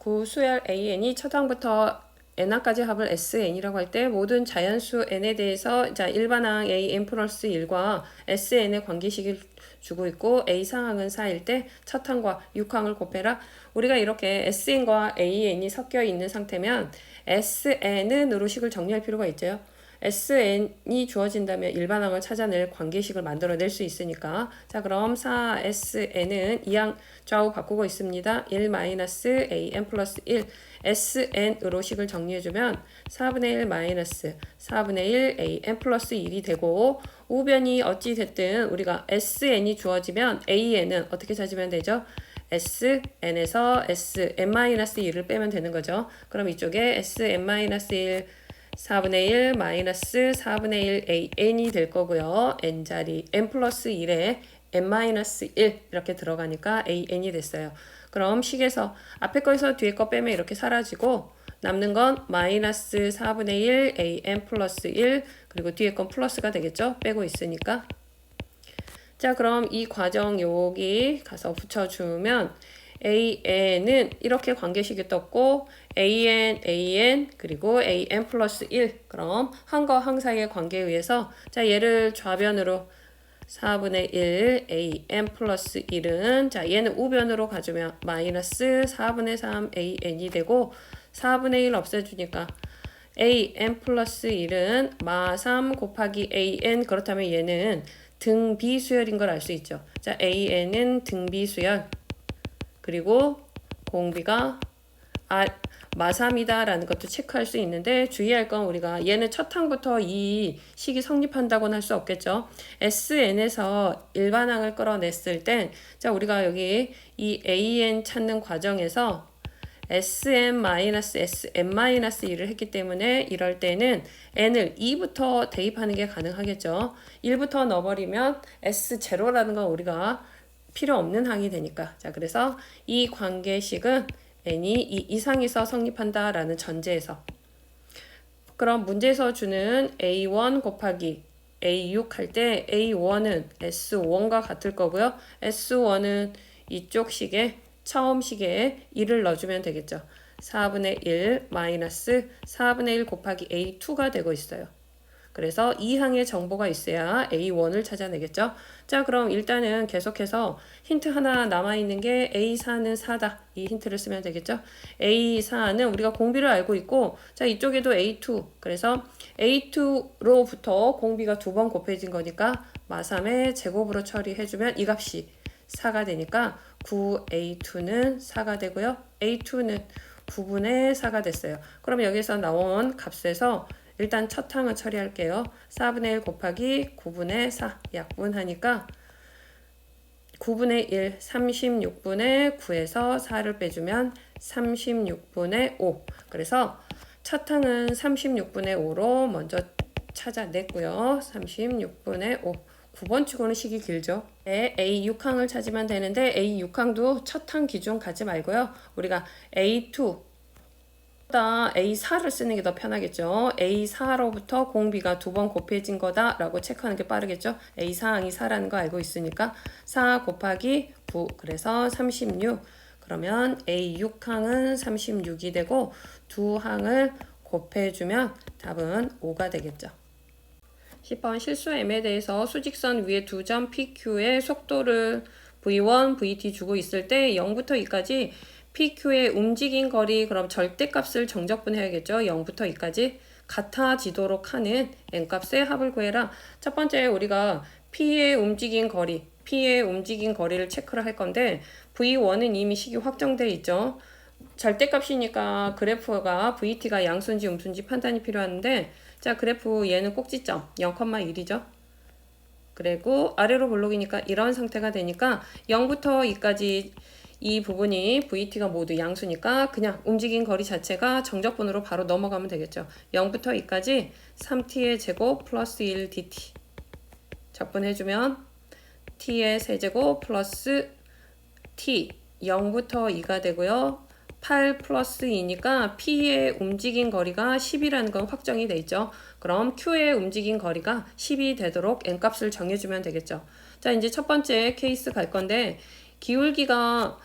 구수열 an이 첫 항부터 n항까지 합을 sn이라고 할 때 모든 자연수 n에 대해서 자 일반항 an 플러스 1과 sn의 관계식을 주고 있고 a 상항은 4일 때 첫 항과 6항을 곱해라. 우리가 이렇게 sn과 an이 섞여 있는 상태면 sn으로 식을 정리할 필요가 있죠. sn이 주어진다면 일반항을 찾아낼 관계식을 만들어낼 수 있으니까 자 그럼 4sn은 이항 좌우 바꾸고 있습니다. 1-an 플러스 1 sn으로 식을 정리해주면 4분의 1 마이너스 4분의 1 an 플러스 1이 되고 우변이 어찌 됐든 우리가 sn이 주어지면 an은 어떻게 찾으면 되죠? sn에서 sn-1을 빼면 되는 거죠. 그럼 이쪽에 sn-1 4분의 1 마이너스 4분의 1 an이 될 거고요. n자리 n 플러스 1에 n-1 이렇게 들어가니까 an이 됐어요. 그럼 식에서 앞에 거에서 뒤에 거 빼면 이렇게 사라지고 남는 건 마이너스 4분의 1 an 플러스 1 그리고 뒤에 건 플러스가 되겠죠. 빼고 있으니까. 자 그럼 이 과정 여기 가서 붙여주면 an은 이렇게 관계식이 떴고 an 그리고 an 플러스 1 그럼 항과 항 사이의 관계에 의해서 자 얘를 좌변으로 4분의 1 an 플러스 1은 자 얘는 우변으로 가주면 마이너스 4분의 3 an이 되고 4분의 1 없애주니까 an 플러스 1은 마3 곱하기 an 그렇다면 얘는 등비수열인 걸 알 수 있죠. 자 an은 등비수열 그리고 공비가 마3이다 라는 것도 체크할 수 있는데 주의할 건 우리가 얘는 첫 항부터 이 식이 성립한다고는 할 수 없겠죠. sn에서 일반항을 끌어냈을 땐 자 우리가 여기 이 an 찾는 과정에서 sn-sn-1을 했기 때문에 이럴 때는 n을 2부터 대입하는 게 가능하겠죠. 1부터 넣어버리면 s0라는 건 우리가 필요 없는 항이 되니까. 자, 그래서 이 관계식은 n이 이 이상에서 성립한다 라는 전제에서. 그럼 문제에서 주는 a1 곱하기 a6 할 때 a1은 s1과 같을 거고요. s1은 이쪽 식에 처음 식에 1을 넣어주면 되겠죠. 4분의 1 마이너스 4분의 1 곱하기 a2가 되고 있어요. 그래서 이 항의 정보가 있어야 A1을 찾아내겠죠. 자, 그럼 일단은 계속해서 힌트 하나 남아있는 게 A4는 4다. 이 힌트를 쓰면 되겠죠. A4는 우리가 공비를 알고 있고 자 이쪽에도 A2 그래서 A2로부터 공비가 2번 곱해진 거니까 마3의 제곱으로 처리해주면 이 값이 4가 되니까 9A2는 4가 되고요. A2는 9분의 4가 됐어요. 그럼 여기서 나온 값에서 일단 첫 항은 처리할게요. 4분의 1 곱하기 9분의 4 약분하니까 9분의 1 36분의 9에서 4를 빼주면 36분의 5 그래서 첫 항은 36분의 5로 먼저 찾아냈고요. 36분의 5 9번 치고는 식이 길죠. 네, A6항을 찾으면 되는데 A6항도 첫 항 기준 가지 말고요. 우리가 A2 A4를 쓰는 게 더 편하겠죠. A4로부터 공비가 2번 곱해진 거다 라고 체크하는 게 빠르겠죠. A4항이 4라는 거 알고 있으니까 4 곱하기 9 그래서 36 그러면 A6항은 36이 되고 두 항을 곱해주면 답은 5가 되겠죠. 10번 실수 M에 대해서 수직선 위에 두 점 PQ의 속도를 V1, VT 주고 있을 때 0부터 2까지 PQ의 움직인 거리 그럼 절대값을 정적분해야겠죠. 0부터 2까지 같아지도록 하는 n값의 합을 구해라. 첫 번째 우리가 P의 움직인 거리를 체크를 할 건데 V1은 이미 식이 확정되어 있죠. 절대값이니까 그래프가 VT가 양수인지 음수인지 판단이 필요한데 자 그래프 얘는 꼭지점 0,1이죠. 그리고 아래로 볼록이니까 이런 상태가 되니까 0부터 2까지 이 부분이 VT가 모두 양수니까 그냥 움직인 거리 자체가 정적분으로 바로 넘어가면 되겠죠. 0부터 2까지 3t의 제곱 플러스 1dt 적분해주면 t의 세제곱 플러스 t 0부터 2가 되고요. 8 플러스 2니까 P의 움직인 거리가 10이라는 건 확정이 돼 있죠. 그럼 Q의 움직인 거리가 10이 되도록 n값을 정해주면 되겠죠. 자, 이제 첫 번째 케이스 갈 건데 기울기가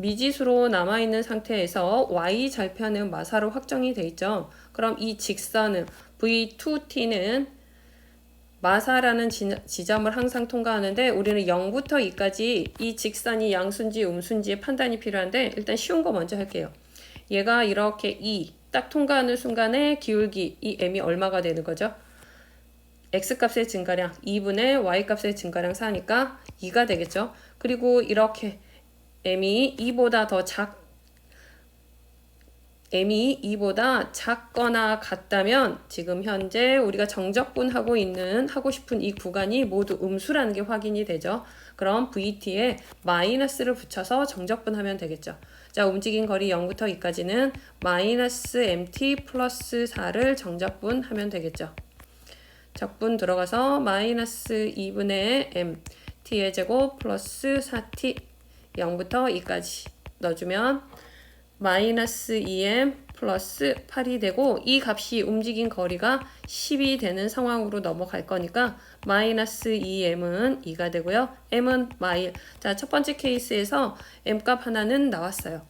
미지수로 남아있는 상태에서 y-절편은 마사로 확정이 돼 있죠. 그럼 이 직선은 V2t는 마사라는 지점을 항상 통과하는데 우리는 0부터 2까지 이 직선이 양수인지 음수인지의 판단이 필요한데 일단 쉬운 거 먼저 할게요. 얘가 이렇게 2 딱 통과하는 순간에 기울기 이 m이 얼마가 되는 거죠? x값의 증가량 2분의 y값의 증가량 4니까 2가 되겠죠. 그리고 이렇게 m이 2보다 작거나 같다면 지금 현재 우리가 정적분하고 싶은 이 구간이 모두 음수라는 게 확인이 되죠. 그럼 VT에 마이너스를 붙여서 정적분하면 되겠죠. 자, 움직인 거리 0부터 2까지는 마이너스 MT 플러스 4를 정적분하면 되겠죠. 적분 들어가서 마이너스 2분의 M T의 제곱 플러스 4T 0부터 2까지 넣어주면 마이너스 2M 플러스 8이 되고 이 값이 움직인 거리가 10이 되는 상황으로 넘어갈 거니까 마이너스 2M은 2가 되고요. M은 마일. 자, 첫 번째 케이스에서 M값 하나는 나왔어요.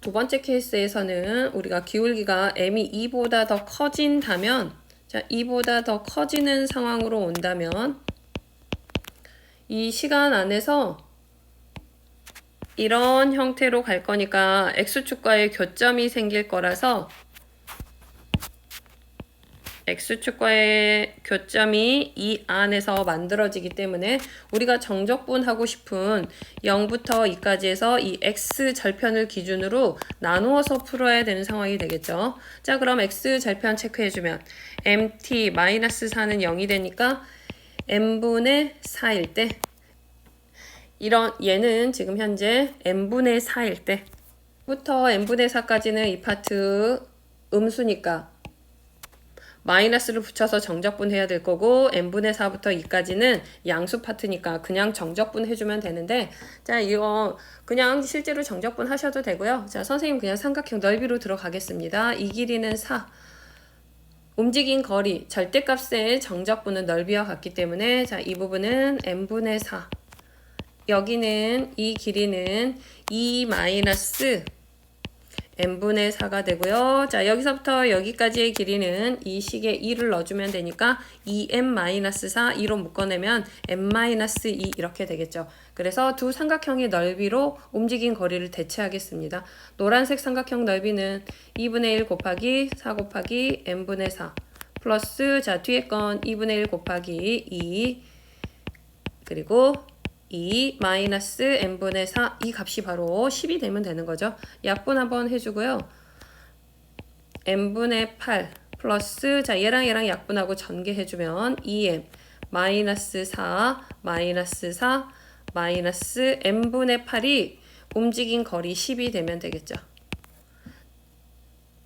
두 번째 케이스에서는 우리가 기울기가 M이 2보다 더 커진다면 자, 2보다 더 커지는 상황으로 온다면 이 시간 안에서 이런 형태로 갈 거니까 X축과의 교점이 생길 거라서 X축과의 교점이 이 안에서 만들어지기 때문에 우리가 정적분하고 싶은 0부터 2까지 해서 이 X절편을 기준으로 나누어서 풀어야 되는 상황이 되겠죠. 자, 그럼 X절편 체크해주면 MT-4는 0이 되니까 M분의 4일 때 얘는 지금 현재 n분의 4일 때 부터 n분의 4까지는 이 파트 음수니까 마이너스를 붙여서 정적분 해야 될 거고 n분의 4부터 2까지는 양수 파트니까 그냥 정적분 해주면 되는데 자, 이거 그냥 실제로 정적분 하셔도 되고요. 자, 선생님 그냥 삼각형 넓이로 들어가겠습니다. 이 길이는 4 움직인 거리 절대값의 정적분은 넓이와 같기 때문에 자, 이 부분은 n분의 4 여기는 이 길이는 2 마이너스 n분의 4가 되고요. 자, 여기서부터 여기까지의 길이는 이 식에 2를 넣어주면 되니까 2m-4 2로 묶어내면 m-2 이렇게 되겠죠. 그래서 두 삼각형의 넓이로 움직인 거리를 대체하겠습니다. 노란색 삼각형 넓이는 2분의 1 곱하기 4 곱하기 n분의 4 플러스 자, 뒤에 건 2분의 1 곱하기 2 그리고 2 마이너스 n분의 4 이 값이 바로 10이 되면 되는 거죠. 약분 한번 해주고요. n분의 8 플러스 자, 얘랑 약분하고 전개해주면 2m 마이너스 4 마이너스 4 마이너스 n분의 8이 움직인 거리 10이 되면 되겠죠.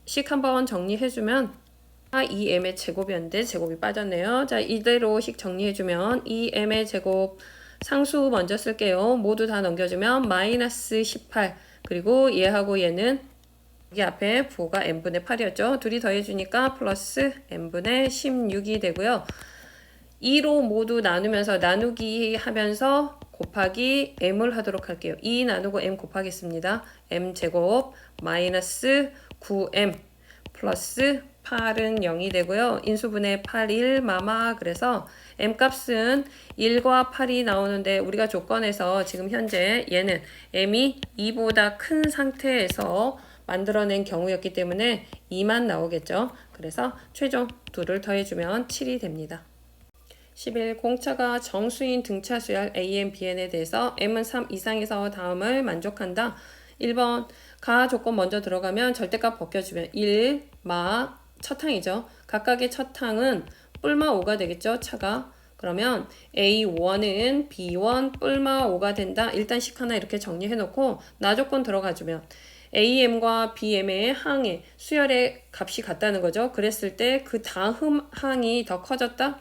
식 한번 정리해주면 2m의 제곱이었는데 제곱이 빠졌네요. 자, 이대로 식 정리해주면 2m의 제곱 상수 먼저 쓸게요. 모두 다 넘겨주면 마이너스 18 그리고 얘하고 얘는 여기 앞에 부호가 n분의 8이었죠. 둘이 더해주니까 플러스 n분의 16이 되고요. 2로 모두 나누면서 나누기 하면서 곱하기 m을 하도록 할게요. 2 나누고 m 곱하겠습니다. m제곱 마이너스 9m 플러스 8은 0이 되고요. 인수분해 8, 1, 마마 그래서 m값은 1과 8이 나오는데 우리가 조건에서 지금 현재 얘는 m이 2보다 큰 상태에서 만들어낸 경우였기 때문에 2만 나오겠죠. 그래서 최종 2를 더해주면 7이 됩니다. 11. 공차가 정수인 등차 수열 AN, BN에 대해서 m은 3 이상에서 다음을 만족한다. 1번 가 조건 먼저 들어가면 절대값 벗겨주면 1, 마, 첫 항이죠. 각각의 첫 항은 뿔마 5가 되겠죠. 차가. 그러면 A1은 B1 뿔마 5가 된다. 일단 식 하나 이렇게 정리해 놓고 나 조건 들어가주면 AM과 BM의 항의 수열의 값이 같다는 거죠. 그랬을 때 그 다음 항이 더 커졌다.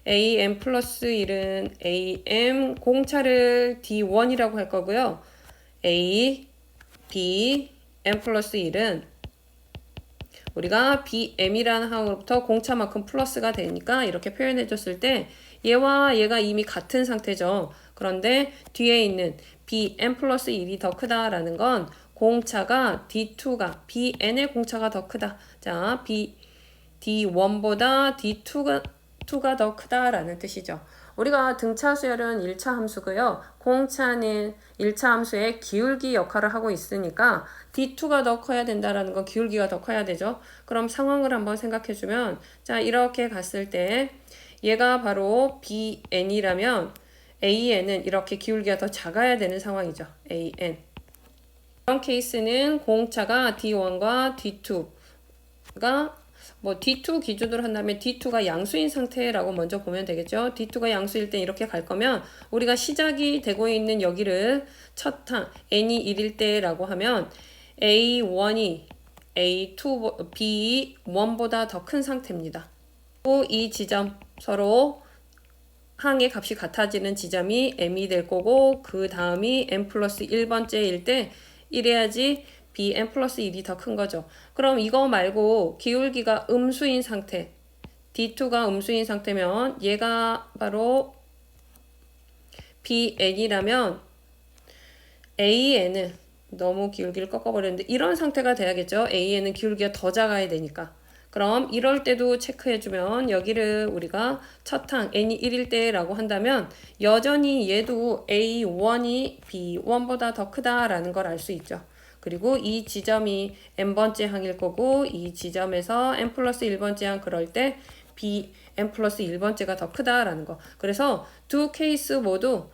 AM 플러스 1은 AM 공차를 D1이라고 할 거고요. A, B, M 플러스 1은 우리가 BM이라는 항으로부터 공차만큼 플러스가 되니까 이렇게 표현해 줬을 때 얘와 얘가 이미 같은 상태죠. 그런데 뒤에 있는 bn 플러스 1이 더 크다라는 건 공차가 D2가 bn의 공차가 더 크다. 자, D1보다 D2가 더 크다라는 뜻이죠. 우리가 등차 수열은 1차 함수고요. 공차는 1차 함수의 기울기 역할을 하고 있으니까 D2가 더 커야 된다라는 건 기울기가 더 커야 되죠. 그럼 상황을 한번 생각해 주면 자, 이렇게 갔을 때 얘가 바로 BN이라면 AN은 이렇게 기울기가 더 작아야 되는 상황이죠. AN. 이런 케이스는 공차가 D1과 D2가 D2 기준으로 한다면 D2가 양수인 상태라고 먼저 보면 되겠죠. D2가 양수일 때 이렇게 갈 거면 우리가 시작이 되고 있는 여기를 첫 항 n이 1일 때라고 하면 A1이 B1보다 더 큰 상태입니다. 또 이 지점 서로 항의 값이 같아지는 지점이 m이 될 거고 그 다음이 n 플러스 1번째일 때 이래야지 bn 플러스 1이 더 큰 거죠. 그럼 이거 말고 기울기가 음수인 상태 D2가 음수인 상태면 얘가 바로 bn이라면 AN은 너무 기울기를 꺾어버렸는데 이런 상태가 돼야겠죠. AN은 기울기가 더 작아야 되니까. 그럼 이럴 때도 체크해주면 여기를 우리가 첫 항 n이 1일 때라고 한다면 여전히 얘도 A1이 B1보다 더 크다라는 걸 알 수 있죠. 그리고 이 지점이 n번째 항일 거고 이 지점에서 n 플러스 1번째 항 그럴 때 bn 플러스 1번째가 더 크다라는 거. 그래서 두 케이스 모두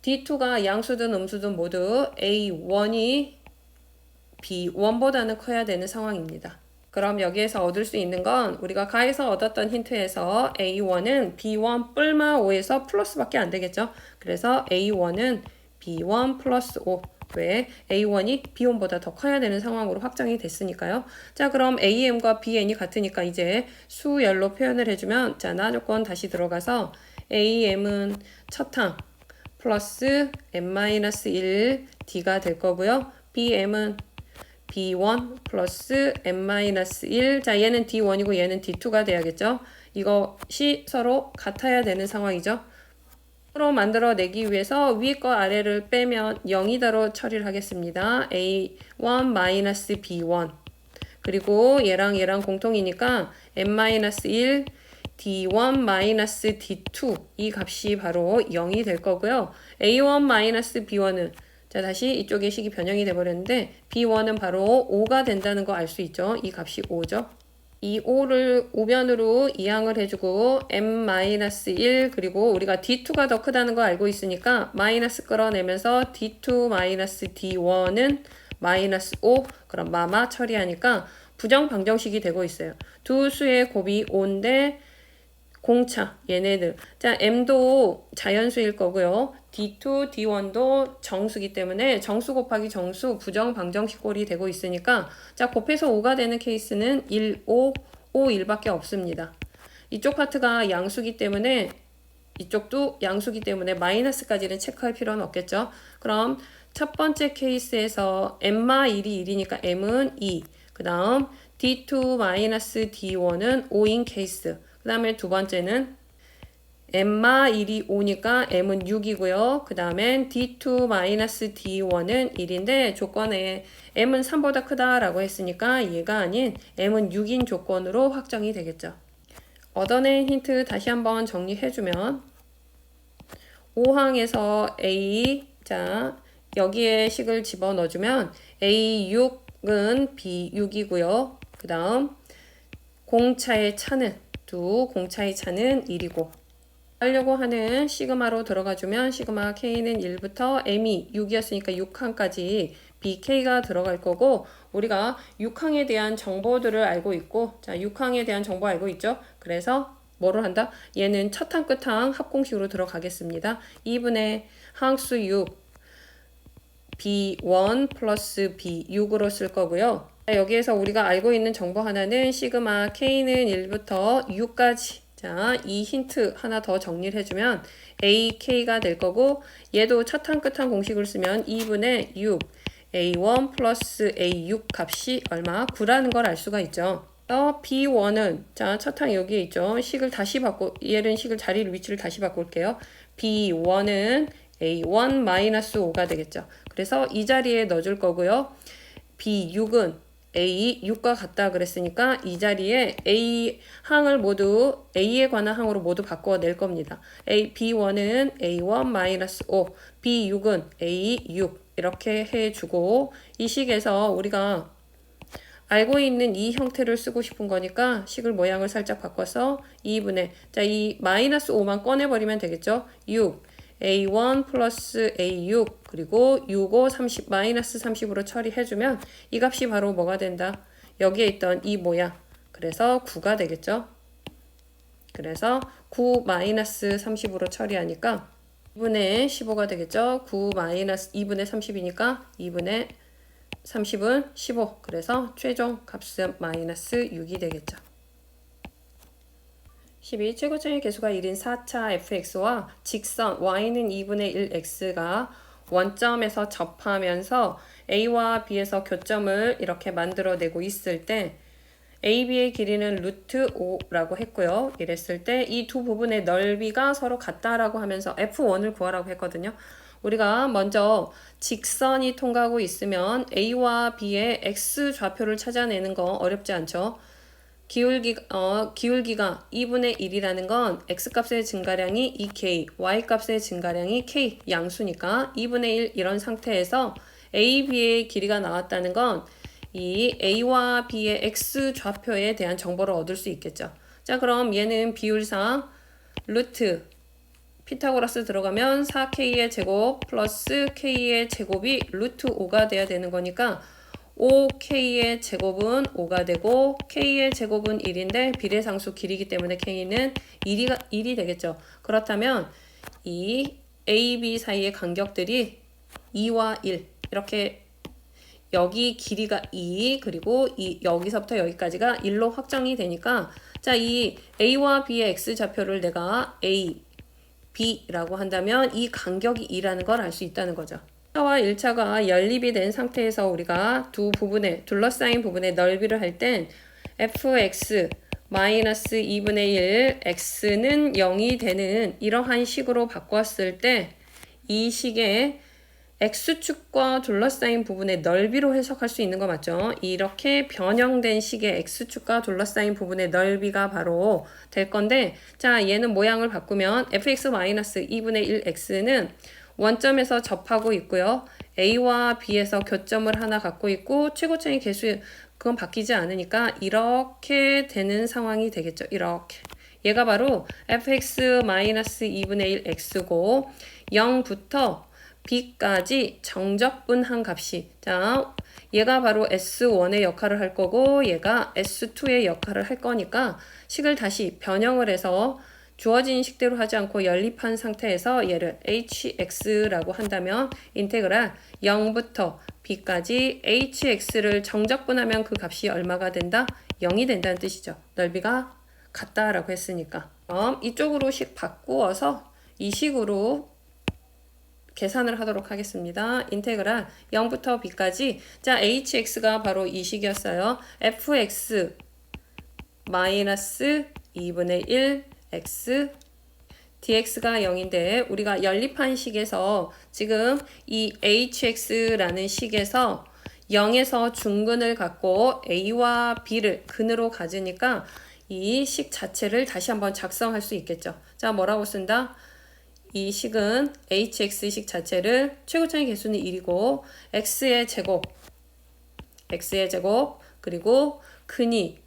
D2가 양수든 음수든 모두 A1이 B1보다는 커야 되는 상황입니다. 그럼 여기에서 얻을 수 있는 건 우리가 가에서 얻었던 힌트에서 A1은 B1 뿔마 5에서 플러스밖에 안 되겠죠. 그래서 A1은 B1 플러스 5. 왜? A1이 B1보다 더 커야 되는 상황으로 확정이 됐으니까요. 자, 그럼 AM과 BN이 같으니까 이제 수열로 표현을 해주면 자, 나 조건 다시 들어가서 AM은 첫 항 플러스 n-1 D가 될 거고요. BM은 B1 플러스 n-1 자, 얘는 D1이고 얘는 D2가 돼야겠죠. 이것이 서로 같아야 되는 상황이죠. 으로 만들어내기 위해서 위 거 아래를 빼면 0이다로 처리를 하겠습니다. A1 B1 그리고 얘랑 공통이니까 n-1 D1 D2 이 값이 바로 0이 될 거고요. A1 B1은 자, 다시 이쪽에 식이 변형이 돼버렸는데 B1은 바로 5가 된다는 거 알 수 있죠. 이 값이 5죠. 이 5를 우변으로 이항을 해주고 n-1 그리고 우리가 D2가 더 크다는 거 알고 있으니까 마이너스 끌어내면서 D2 D1은 마이너스 5 그럼 마마 처리하니까 부정방정식이 되고 있어요. 두 수의 곱이 5인데 공차 얘네들 자 m도 자연수일 거고요. D2, D1도 정수기 때문에 정수 곱하기 정수 부정방정식 꼴이 되고 있으니까 자 곱해서 5가 되는 케이스는 1, 5, 5, 1밖에 없습니다. 이쪽 파트가 양수기 때문에 이쪽도 양수기 때문에 마이너스까지는 체크할 필요는 없겠죠. 그럼 첫 번째 케이스에서 m-1이 1이니까 m은 2 그 다음 D2 D1은 5인 케이스 그 다음에 두 번째는 n-1이 5니까 m은 6이고요. 그 다음엔 D2 D1은 1인데 조건에 m은 3보다 크다라고 했으니까 얘가 아닌 m은 6인 조건으로 확정이 되겠죠. 얻어낸 힌트 다시 한번 정리해주면 5항에서 A 자 여기에 식을 집어넣어주면 A6은 B6이고요. 그 다음 공차의 차는 공차의 차는 1이고 하려고 하는 시그마로 들어가주면 시그마 K는 1부터 M이 6이었으니까 6항까지 BK가 들어갈 거고 우리가 6항에 대한 정보들을 알고 있고 자 6항에 대한 정보 알고 있죠. 그래서 뭐를 한다? 얘는 첫항 끝항 합공식으로 들어가겠습니다. 2분의 항수 6 B1 플러스 B6으로 쓸 거고요. 여기에서 우리가 알고 있는 정보 하나는 시그마 K는 1부터 6까지 자, 이 힌트 하나 더 정리를 해주면 AK가 될 거고 얘도 첫항 끝항 공식을 쓰면 2분의 6 A1 플러스 A6 값이 얼마? 9라는 걸 알 수가 있죠. B1은 자 첫항 여기에 있죠. 식을 다시 바꿔 얘는 식을 자리를 위치를 다시 바꿀게요. B1은 A1 마이너스 5가 되겠죠. 그래서 이 자리에 넣어줄 거고요. B6은 A6과 같다 그랬으니까 이 자리에 A 항을 모두 A에 관한 항으로 모두 바꿔 낼 겁니다. B1은 A1 마이너스 5, B6은 A6 이렇게 해주고 이 식에서 우리가 알고 있는 이 형태를 쓰고 싶은 거니까 식을 모양을 살짝 바꿔서 2분의 자, 이 마이너스 5만 꺼내버리면 되겠죠. 6 A1 플러스 A6 그리고 6, 5, 30 마이너스 30으로 처리해주면 이 값이 바로 뭐가 된다? 여기에 있던 이 모양 그래서 9가 되겠죠. 그래서 9 마이너스 30으로 처리하니까 2분의 15가 되겠죠. 9 마이너스 2분의 30이니까 2분의 30은 15. 그래서 최종 값은 마이너스 6이 되겠죠. 12. 최고점의 개수가 1인 4차 fx와 직선 y는 2분의 1x가 원점에서 접하면서 a와 b에서 교점을 이렇게 만들어내고 있을 때 AB의 길이는 루트 5라고 했고요. 이랬을 때 이 두 부분의 넓이가 서로 같다라고 하면서 F1을 구하라고 했거든요. 우리가 먼저 직선이 통과하고 있으면 A와 B의 X 좌표를 찾아내는 거 어렵지 않죠? 기울기가 2분의 1이라는 건 X값의 증가량이 2K, Y값의 증가량이 K 양수니까 2분의 1 이런 상태에서 A, B의 길이가 나왔다는 건 이 A와 B의 X 좌표에 대한 정보를 얻을 수 있겠죠. 자, 그럼 얘는 비율상 루트 피타고라스 들어가면 4K의 제곱 플러스 K의 제곱이 루트 5가 돼야 되는 거니까 5K의 제곱은 5가 되고 K의 제곱은 1인데 비례상수 길이기 때문에 K는 1이 되겠죠. 그렇다면 이 A, B 사이의 간격들이 2와 1 이렇게 여기 길이가 2 그리고 여기서부터 여기까지가 1로 확정이 되니까 자, 이 A와 B의 X 좌표를 내가 A, B라고 한다면 이 간격이 2라는 걸 알 수 있다는 거죠. 1차와 1차가 연립이 된 상태에서 우리가 두 부분의 둘러싸인 부분의 넓이를 할 땐 fx 마이너스 2분의 1 x는 0이 되는 이러한 식으로 바꿨을 때 이 식의 X축과 둘러싸인 부분의 넓이로 해석할 수 있는 거 맞죠? 이렇게 변형된 식의 X축과 둘러싸인 부분의 넓이가 바로 될 건데 자, 얘는 모양을 바꾸면 fx-2분의 1x는 원점에서 접하고 있고요. A와 B에서 교점을 하나 갖고 있고 최고점의 개수 그건 바뀌지 않으니까 이렇게 되는 상황이 되겠죠. 이렇게. 얘가 바로 fx-2분의 1x고 0부터 b까지 정적분한 값이 자, 얘가 바로 S1의 역할을 할 거고 얘가 S2의 역할을 할 거니까 식을 다시 변형을 해서 주어진 식대로 하지 않고 연립한 상태에서 얘를 hx라고 한다면 인테그랄 0부터 b까지 hx를 정적분하면 그 값이 얼마가 된다? 0이 된다는 뜻이죠. 넓이가 같다라고 했으니까. 그럼 이쪽으로 식 바꾸어서 이 식으로 계산을 하도록 하겠습니다. 인테그랄 0부터 b까지 자, hx가 바로 이 식이었어요. fx 마이너스 2분의 1 x dx가 0인데 우리가 연립한 식에서 지금 이 hx라는 식에서 0에서 중근을 갖고 a와 b를 근으로 가지니까 이 식 자체를 다시 한번 작성할 수 있겠죠. 자, 뭐라고 쓴다? 이 식은 hx식 자체를 최고점의 개수는 1이고 x의 제곱 그리고 근이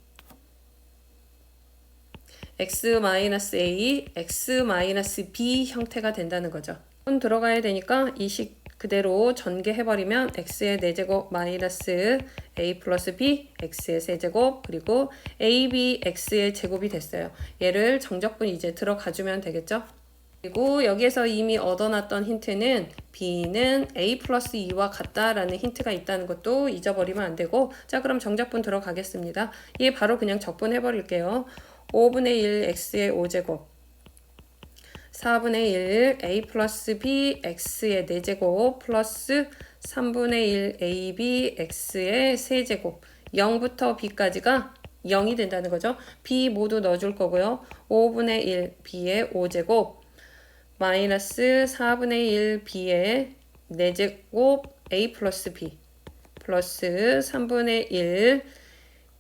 x-a, x-b 형태가 된다는 거죠. 들어가야 되니까 이 식 그대로 전개해버리면 x의 4제곱 마이너스 a 플러스 b, x의 세제곱 그리고 ab, x의 제곱이 됐어요. 얘를 정적분 이제 들어가주면 되겠죠. 그리고 여기에서 이미 얻어놨던 힌트는 b는 a 플러스 2와 같다라는 힌트가 있다는 것도 잊어버리면 안 되고 자, 그럼 정적분 들어가겠습니다. 얘 바로 그냥 적분해버릴게요. 5분의 1 x의 5제곱 4분의 1 a 플러스 b x의 4제곱 플러스 3분의 1 ab x의 세제곱 0부터 b까지가 0이 된다는 거죠. b 모두 넣어줄 거고요. 5분의 1 b의 5제곱 마이너스 4분의 1 b의 4제곱 a 플러스 b 플러스 3분의 1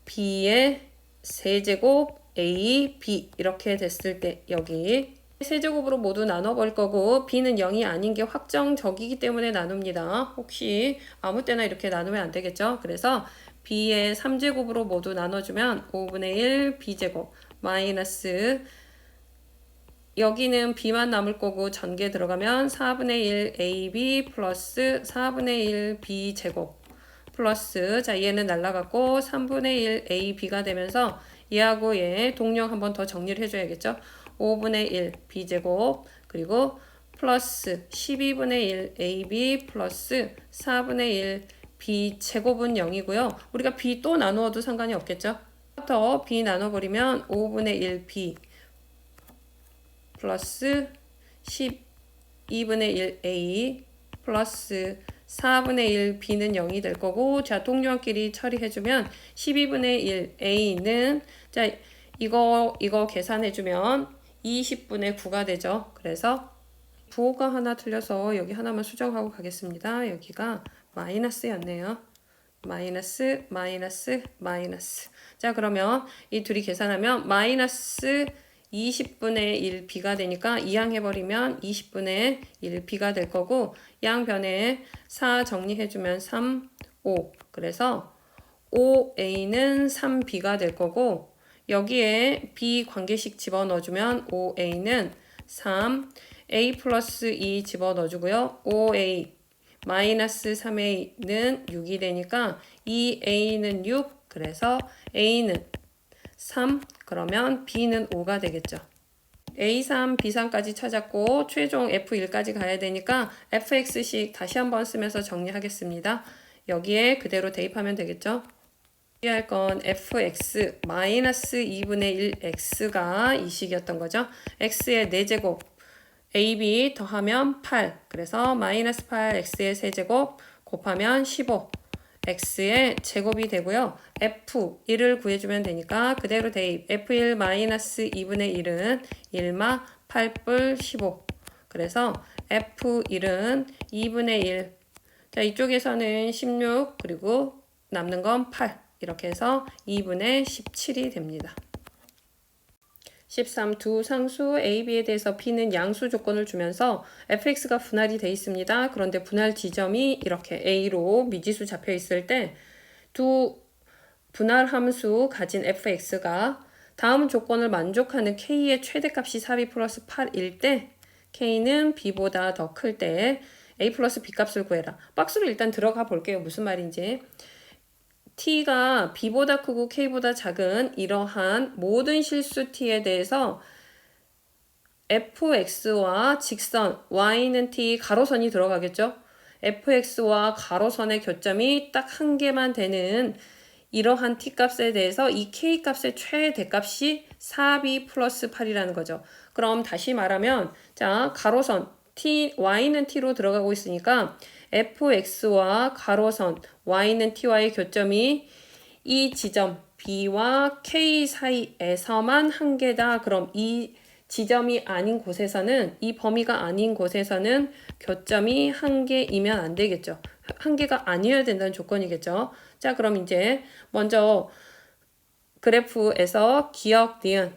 b의 세제곱 a, b 이렇게 됐을 때 여기 세제곱으로 모두 나눠버릴 거고 b는 0이 아닌 게 확정적이기 때문에 나눕니다. 혹시 아무 때나 이렇게 나누면 안 되겠죠. 그래서 b의 3제곱으로 모두 나눠주면 5분의 1 b제곱 마이너스 여기는 b만 남을 거고 전개 들어가면 4분의 1 ab 플러스 4분의 1 b제곱 플러스 자 얘는 날라갔고 3분의 1 ab가 되면서 얘하고 얘 동력 한번 더 정리를 해줘야겠죠. 5분의 1 b제곱 그리고 플러스 12분의 1 ab 플러스 4분의 1 b제곱은 0이고요. 우리가 b 또 나누어도 상관이 없겠죠. 더 b 나눠버리면 5분의 1 b 플러스 12분의 1 a 플러스 4분의 1 b는 0이 될 거고 자 동료끼리 처리해주면 12분의 1 a는 자 이거 계산해주면 20분의 9가 되죠. 그래서 부호가 하나 틀려서 여기 하나만 수정하고 가겠습니다. 여기가 마이너스였네요. 마이너스 마이너스 마이너스 자 그러면 이 둘이 계산하면 마이너스 20분의 1 b가 되니까 이항해버리면 20분의 1 b가 될 거고 양변에 4 정리해주면 3, 5 그래서 5a는 3b가 될 거고 여기에 b 관계식 집어넣어주면 5a는 3 a 플러스 2 집어넣어주고요 5a 마이너스 3a는 6이 되니까 2a는 6 그래서 a는 3 그러면 b는 5가 되겠죠. a3, b3까지 찾았고 최종 f1까지 가야 되니까 fx식 다시 한번 쓰면서 정리하겠습니다. 여기에 그대로 대입하면 되겠죠. 주의할 건 fx 마이너스 2분의 1 x가 이 식이었던 거죠. x의 4제곱 ab 더하면 8 그래서 마이너스 8 x의 세제곱 곱하면 15 x의 제곱이 되고요. f1을 구해주면 되니까 그대로 대입 f1 마이너스 2분의 1은 1마 8뿔 15 그래서 f1은 2분의 1 자 이쪽에서는 16 그리고 남는 건 8 이렇게 해서 2분의 17이 됩니다. 13. 두 상수 A, B에 대해서 P는 양수 조건을 주면서 fx가 분할이 되어 있습니다. 그런데 분할 지점이 이렇게 A로 미지수 잡혀 있을 때 두 분할 함수 가진 fx가 다음 조건을 만족하는 k의 최대값이 4b 플러스 8일 때 k는 b보다 더 클 때 a 플러스 b 값을 구해라. 박스로 일단 들어가 볼게요. 무슨 말인지. t가 b보다 크고 k보다 작은 이러한 모든 실수 t에 대해서 fx와 직선 y는 t 가로선이 들어가겠죠. fx와 가로선의 교점이 딱 한 개만 되는 이러한 t 값에 대해서 이 k 값의 최대값이 4b 플러스 8이라는 거죠. 그럼 다시 말하면 자 가로선 t, y는 t로 들어가고 있으니까 fx와 가로선 y는 t와의 교점이 이 지점 b와 k 사이에서만 한 개다. 그럼 이 지점이 아닌 곳에서는 이 범위가 아닌 곳에서는 교점이 한 개이면 안 되겠죠. 한 개가 아니어야 된다는 조건이겠죠. 자 그럼 이제 먼저 그래프에서 기억 니은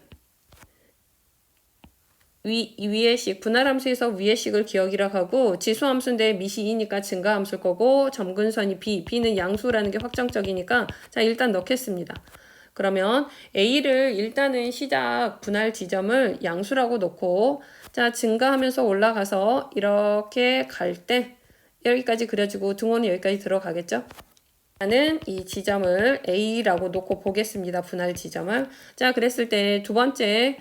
위의 식, 분할함수에서 위의 식을 기억이라고 하고 지수함수인데 미시 2니까 증가함수일 거고 점근선이 b는 양수라는 게 확정적이니까 자 일단 넣겠습니다. 그러면 a를 일단은 시작 분할 지점을 양수라고 놓고 자 증가하면서 올라가서 이렇게 갈 때 여기까지 그려주고 등호는 여기까지 들어가겠죠. 나는 이 지점을 a라고 놓고 보겠습니다. 분할 지점을. 자 그랬을 때 두 번째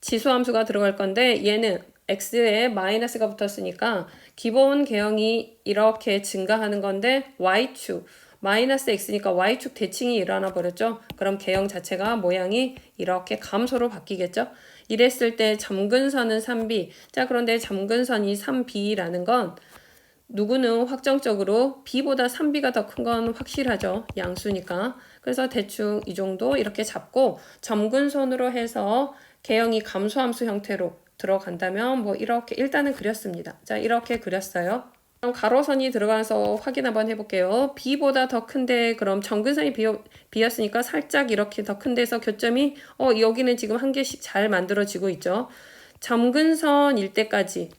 지수함수가 들어갈 건데 얘는 x에 마이너스가 붙었으니까 기본 개형이 이렇게 증가하는 건데 y축 마이너스 x니까 y축 대칭이 일어나 버렸죠. 그럼 개형 자체가 모양이 이렇게 감소로 바뀌겠죠. 이랬을 때 점근선은 3b 자 그런데 점근선이 3b라는 건 누구는 확정적으로 b보다 3b가 더 큰 건 확실하죠. 양수니까. 그래서 대충 이 정도 이렇게 잡고 점근선으로 해서 개형이 감소함수 형태로 들어간다면 뭐 이렇게 일단은 그렸습니다. 자, 이렇게 그렸어요. 그럼 가로선이 들어가서 확인 한번 해볼게요. B보다 더 큰데 그럼 점근선이 비었으니까 살짝 이렇게 더 큰 데서 교점이 여기는 지금 한 개씩 잘 만들어지고 있죠. 점근선일 때까지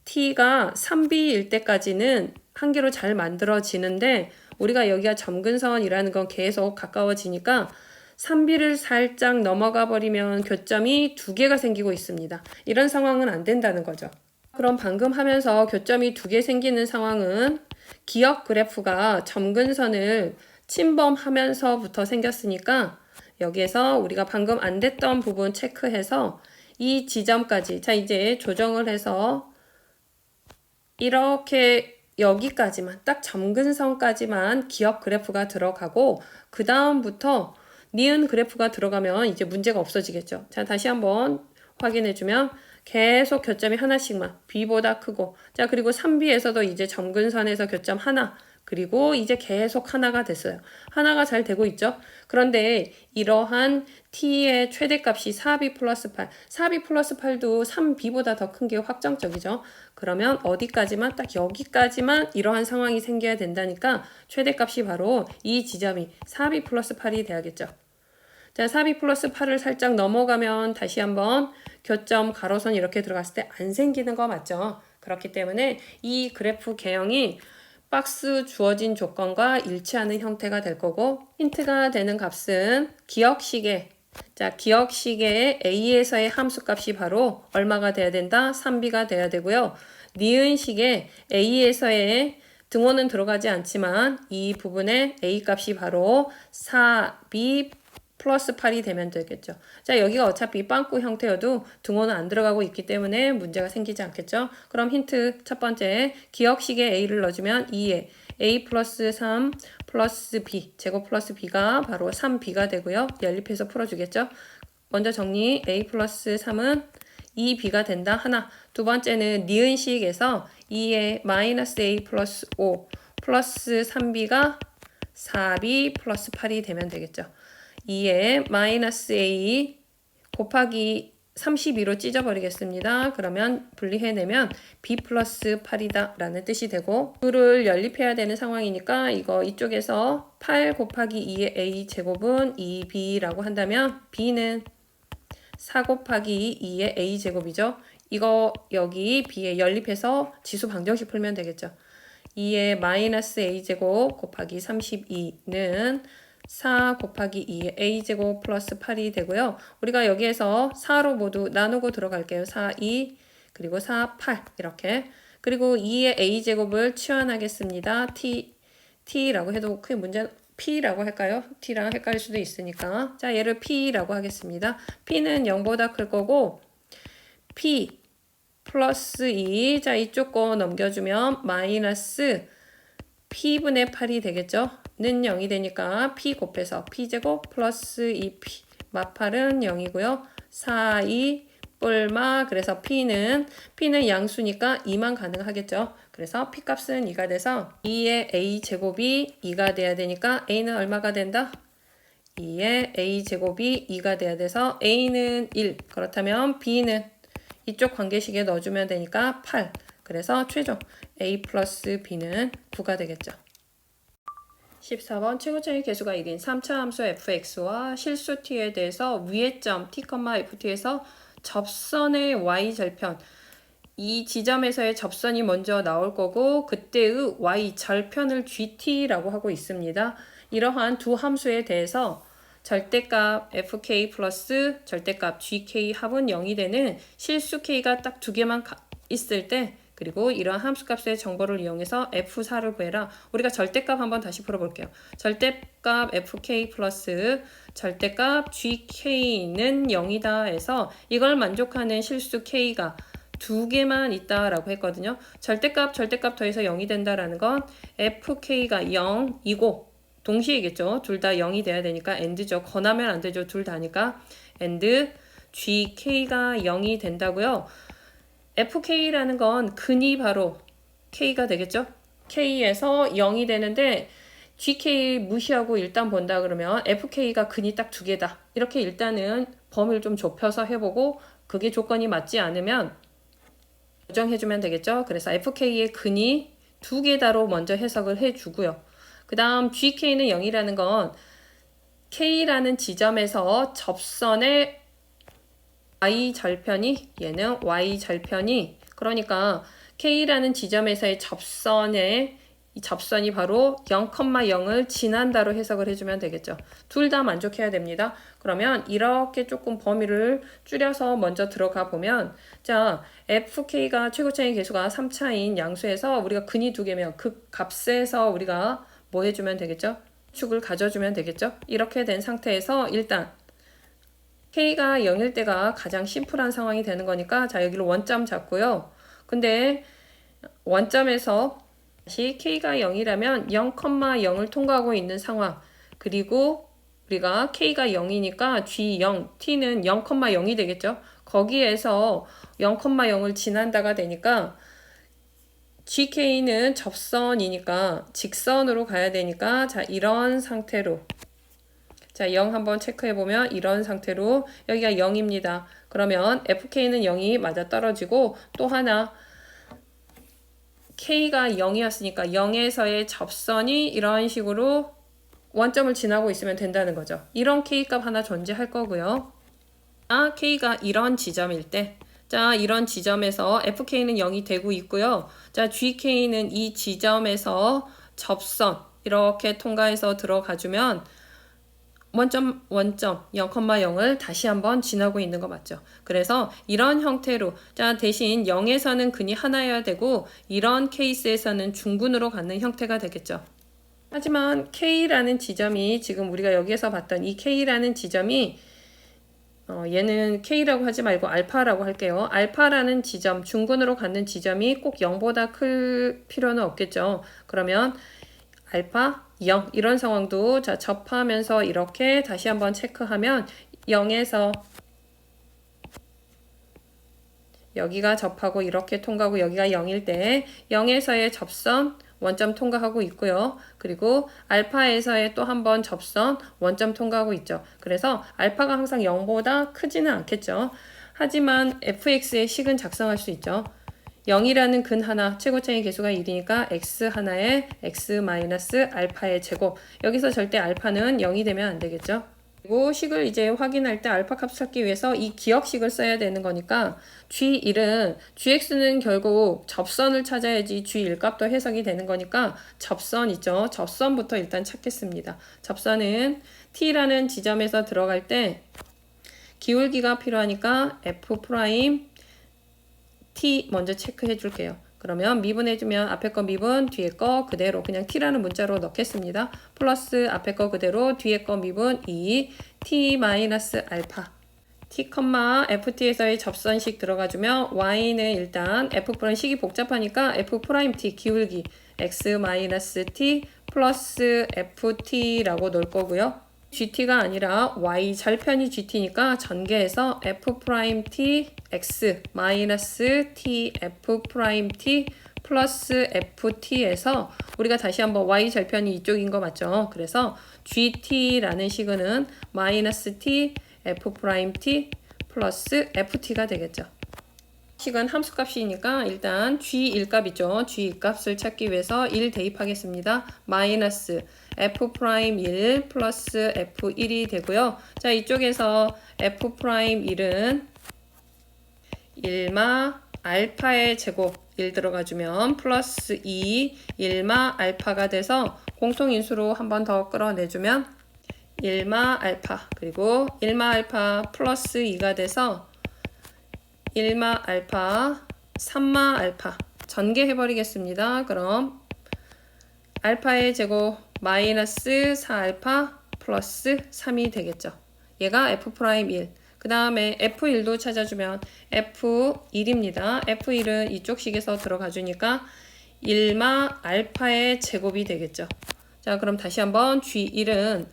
T가 3B일 때까지는 한 개로 잘 만들어지는데 우리가 여기가 점근선이라는 건 계속 가까워지니까 3B를 살짝 넘어가 버리면 교점이 두 개가 생기고 있습니다. 이런 상황은 안 된다는 거죠. 그럼 방금 하면서 교점이 두 개 생기는 상황은 기억 그래프가 점근선을 침범하면서부터 생겼으니까 여기에서 우리가 방금 안 됐던 부분 체크해서 이 지점까지 자 이제 조정을 해서 이렇게 여기까지만 딱 점근선까지만 기억 그래프가 들어가고 그 다음부터 니은 그래프가 들어가면 이제 문제가 없어지겠죠. 자 다시 한번 확인해주면 계속 교점이 하나씩만 B보다 크고 자 그리고 3B에서도 이제 점근선에서 교점 하나 그리고 이제 계속 하나가 됐어요. 하나가 잘 되고 있죠. 그런데 이러한 T의 최대값이 4B 플러스 8 4B 플러스 8도 3B보다 더 큰 게 확정적이죠. 그러면 어디까지만 딱 여기까지만 이러한 상황이 생겨야 된다니까 최대값이 바로 이 지점이 4B 플러스 8이 돼야겠죠. 자, 4B 플러스 8을 살짝 넘어가면 다시 한번 교점 가로선 이렇게 들어갔을 때 안 생기는 거 맞죠? 그렇기 때문에 이 그래프 개형이 박스 주어진 조건과 일치하는 형태가 될 거고 힌트가 되는 값은 기억시계 자 기억시계의 A에서의 함수값이 바로 얼마가 돼야 된다? 3B가 돼야 되고요. 니은식의 A에서의 등호는 들어가지 않지만 이 부분의 A 값이 바로 4B 플러스 8이 되면 되겠죠. 자, 여기가 어차피 빵꾸 형태여도 등호는 안 들어가고 있기 때문에 문제가 생기지 않겠죠. 그럼 힌트 첫 번째, 기억식에 A를 넣어주면 2에 A 플러스 3 플러스 B, 제곱 플러스 B가 바로 3B가 되고요. 연립해서 풀어주겠죠. 먼저 정리, A 플러스 3은 2B가 된다. 하나. 두 번째는 니은식에서 2에 마이너스 A 플러스 5 플러스 3B가 4B 플러스 8이 되면 되겠죠. 2에 마이너스 A 곱하기 32로 찢어버리겠습니다. 그러면 분리해내면 B 플러스 8이다 라는 뜻이 되고 둘을 연립해야 되는 상황이니까 이거 이쪽에서 8 곱하기 2의 A 제곱은 2B라고 한다면 B는 4 곱하기 2의 A 제곱이죠. 이거 여기 B에 연립해서 지수 방정식 풀면 되겠죠. 2의 마이너스 A 제곱 곱하기 32는 4 곱하기 2의 A제곱 플러스 8이 되고요. 우리가 여기에서 4로 모두 나누고 들어갈게요. 4, 2, 그리고 4, 8 이렇게. 그리고 2의 A제곱을 치환하겠습니다. T라고 해도 크게 문제는 P라고 할까요? T랑 헷갈릴 수도 있으니까. 자, 얘를 P라고 하겠습니다. P는 0보다 클 거고 P 플러스 2. 자, 이쪽 거 넘겨주면 마이너스 P분의 8이 되겠죠? 는 0이 되니까 P 곱해서 P제곱 플러스 2P 마팔은 0이고요. 4, 2 뿔마 그래서 P는 양수니까 2만 가능하겠죠. 그래서 P값은 2가 돼서 2의 A제곱이 2가 돼야 되니까 A는 얼마가 된다? 2의 A제곱이 2가 돼야 돼서 A는 1 그렇다면 B는 이쪽 관계식에 넣어주면 되니까 8 그래서 최종 A 플러스 B는 9가 되겠죠. 14번 최고차의 개수가 1인 3차 함수 fx와 실수 t에 대해서 위의 점 t, ft에서 접선의 y절편 이 지점에서의 접선이 먼저 나올 거고 그때의 y절편을 gt라고 하고 있습니다. 이러한 두 함수에 대해서 절대값 fk 플러스 절대값 gk 합은 0이 되는 실수 k가 딱 두 개만 있을 때 그리고 이러한 함수값의 정보를 이용해서 F4를 구해라. 우리가 절대값 한번 다시 풀어볼게요. 절대값 FK 플러스 절대값 GK는 0이다 해서 이걸 만족하는 실수 K가 두 개만 있다라고 했거든요. 절대값 더해서 0이 된다라는 건 FK가 0이고 동시에겠죠. 둘 다 0이 돼야 되니까 AND죠. 건하면 안 되죠. 둘 다니까 AND GK가 0이 된다고요. FK라는 건 근이 바로 K가 되겠죠? K에서 0이 되는데 GK 무시하고 일단 본다 그러면 FK가 근이 딱 두 개다. 이렇게 일단은 범위를 좀 좁혀서 해보고 그게 조건이 맞지 않으면 고정해주면 되겠죠. 그래서 FK의 근이 두 개다로 먼저 해석을 해주고요. 그 다음 GK는 0이라는 건 K라는 지점에서 접선의 Y절편이 얘는 Y절편이 그러니까 K라는 지점에서의 이 접선이 바로 0,0을 지난다로 해석을 해주면 되겠죠. 둘 다 만족해야 됩니다. 그러면 이렇게 조금 범위를 줄여서 먼저 들어가 보면 자 FK가 최고차의 계수가 3차인 양수에서 우리가 근이 두 개면 그 값에서 우리가 뭐 해주면 되겠죠? 축을 가져주면 되겠죠? 이렇게 된 상태에서 일단 K가 0일 때가 가장 심플한 상황이 되는 거니까 자 여기를 원점 잡고요. 근데 원점에서 다시 K가 0이라면 0,0을 통과하고 있는 상황 그리고 우리가 K가 0이니까 G0, T는 0,0이 되겠죠. 거기에서 0,0을 지난다가 되니까 GK는 접선이니까 직선으로 가야 되니까 자 이런 상태로 자 0 한번 체크해 보면 이런 상태로 여기가 0입니다. 그러면 FK는 0이 맞아 떨어지고 또 하나 K가 0이었으니까 0에서의 접선이 이런 식으로 원점을 지나고 있으면 된다는 거죠. 이런 K값 하나 존재할 거고요. K가 이런 지점일 때 자 이런 지점에서 FK는 0이 되고 있고요. 자 GK는 이 지점에서 접선 이렇게 통과해서 들어가주면 원점 0,0을 다시 한번 지나고 있는 거 맞죠? 그래서 이런 형태로 자 대신 0에서는 근이 하나여야 되고 이런 케이스에서는 중근으로 갖는 형태가 되겠죠. 하지만 K라는 지점이 지금 우리가 여기에서 봤던 이 K라는 지점이 얘는 K라고 하지 말고 알파라고 할게요. 알파라는 지점, 중근으로 갖는 지점이 꼭 0보다 클 필요는 없겠죠. 그러면 알파 0 이런 상황도 자 접하면서 이렇게 다시 한번 체크하면 0에서 여기가 접하고 이렇게 통과하고 여기가 0일 때 0에서의 접선 원점 통과하고 있고요. 그리고 알파에서의 또 한 번 접선 원점 통과하고 있죠. 그래서 알파가 항상 0보다 크지는 않겠죠. 하지만 fx의 식은 작성할 수 있죠. 0이라는 근 하나, 최고차의 계수가 1이니까 x 하나에 x 마이너스 알파의 제곱. 여기서 절대 알파는 0이 되면 안 되겠죠. 그리고 식을 이제 확인할 때 알파 값 찾기 위해서 이 기억식을 써야 되는 거니까 G1은 GX는 결국 접선을 찾아야지 G1 값도 해석이 되는 거니까 접선 있죠. 접선부터 일단 찾겠습니다. 접선은 T라는 지점에서 들어갈 때 기울기가 필요하니까 F 프라임 T 먼저 체크해 줄게요. 그러면 미분해주면 앞에 거 미분, 뒤에 거 그대로 그냥 T라는 문자로 넣겠습니다. 플러스 앞에 거 그대로 뒤에 거 미분 2 T 마이너스 알파 T, FT에서의 접선식 들어가주면 Y는 일단 F 프라임 식이 복잡하니까 F 프라임 T 기울기 X 마이너스 T 플러스 FT라고 넣을 거고요. GT가 아니라 Y 절편이 GT니까 전개해서 F 프라임 T X 마이너스 T F 프라임 T 플러스 FT에서 우리가 다시 한번 Y 절편이 이쪽인 거 맞죠? 그래서 GT라는 식은 마이너스 T F 프라임 T 플러스 FT가 되겠죠. 식은 함수값이니까 일단 G1 값 있죠. G1 값을 찾기 위해서 1 대입하겠습니다. 마이너스 F 프라임 1 플러스 F1이 되고요. 자 이쪽에서 F 프라임 1은 1마 알파의 제곱 1 들어가주면 플러스 2 1마 알파가 돼서 공통인수로 한 번 더 끌어내주면 1마 알파 그리고 1마 알파 플러스 2가 돼서 1마 알파 3마 알파 전개해버리겠습니다. 그럼 알파의 제곱 마이너스 4알파 플러스 3이 되겠죠. 얘가 F 프라임 1. 그 다음에 F1도 찾아주면 F1입니다. F1은 이쪽 식에서 들어가 주니까 1마 알파의 제곱이 되겠죠. 자, 그럼 다시 한번 G1은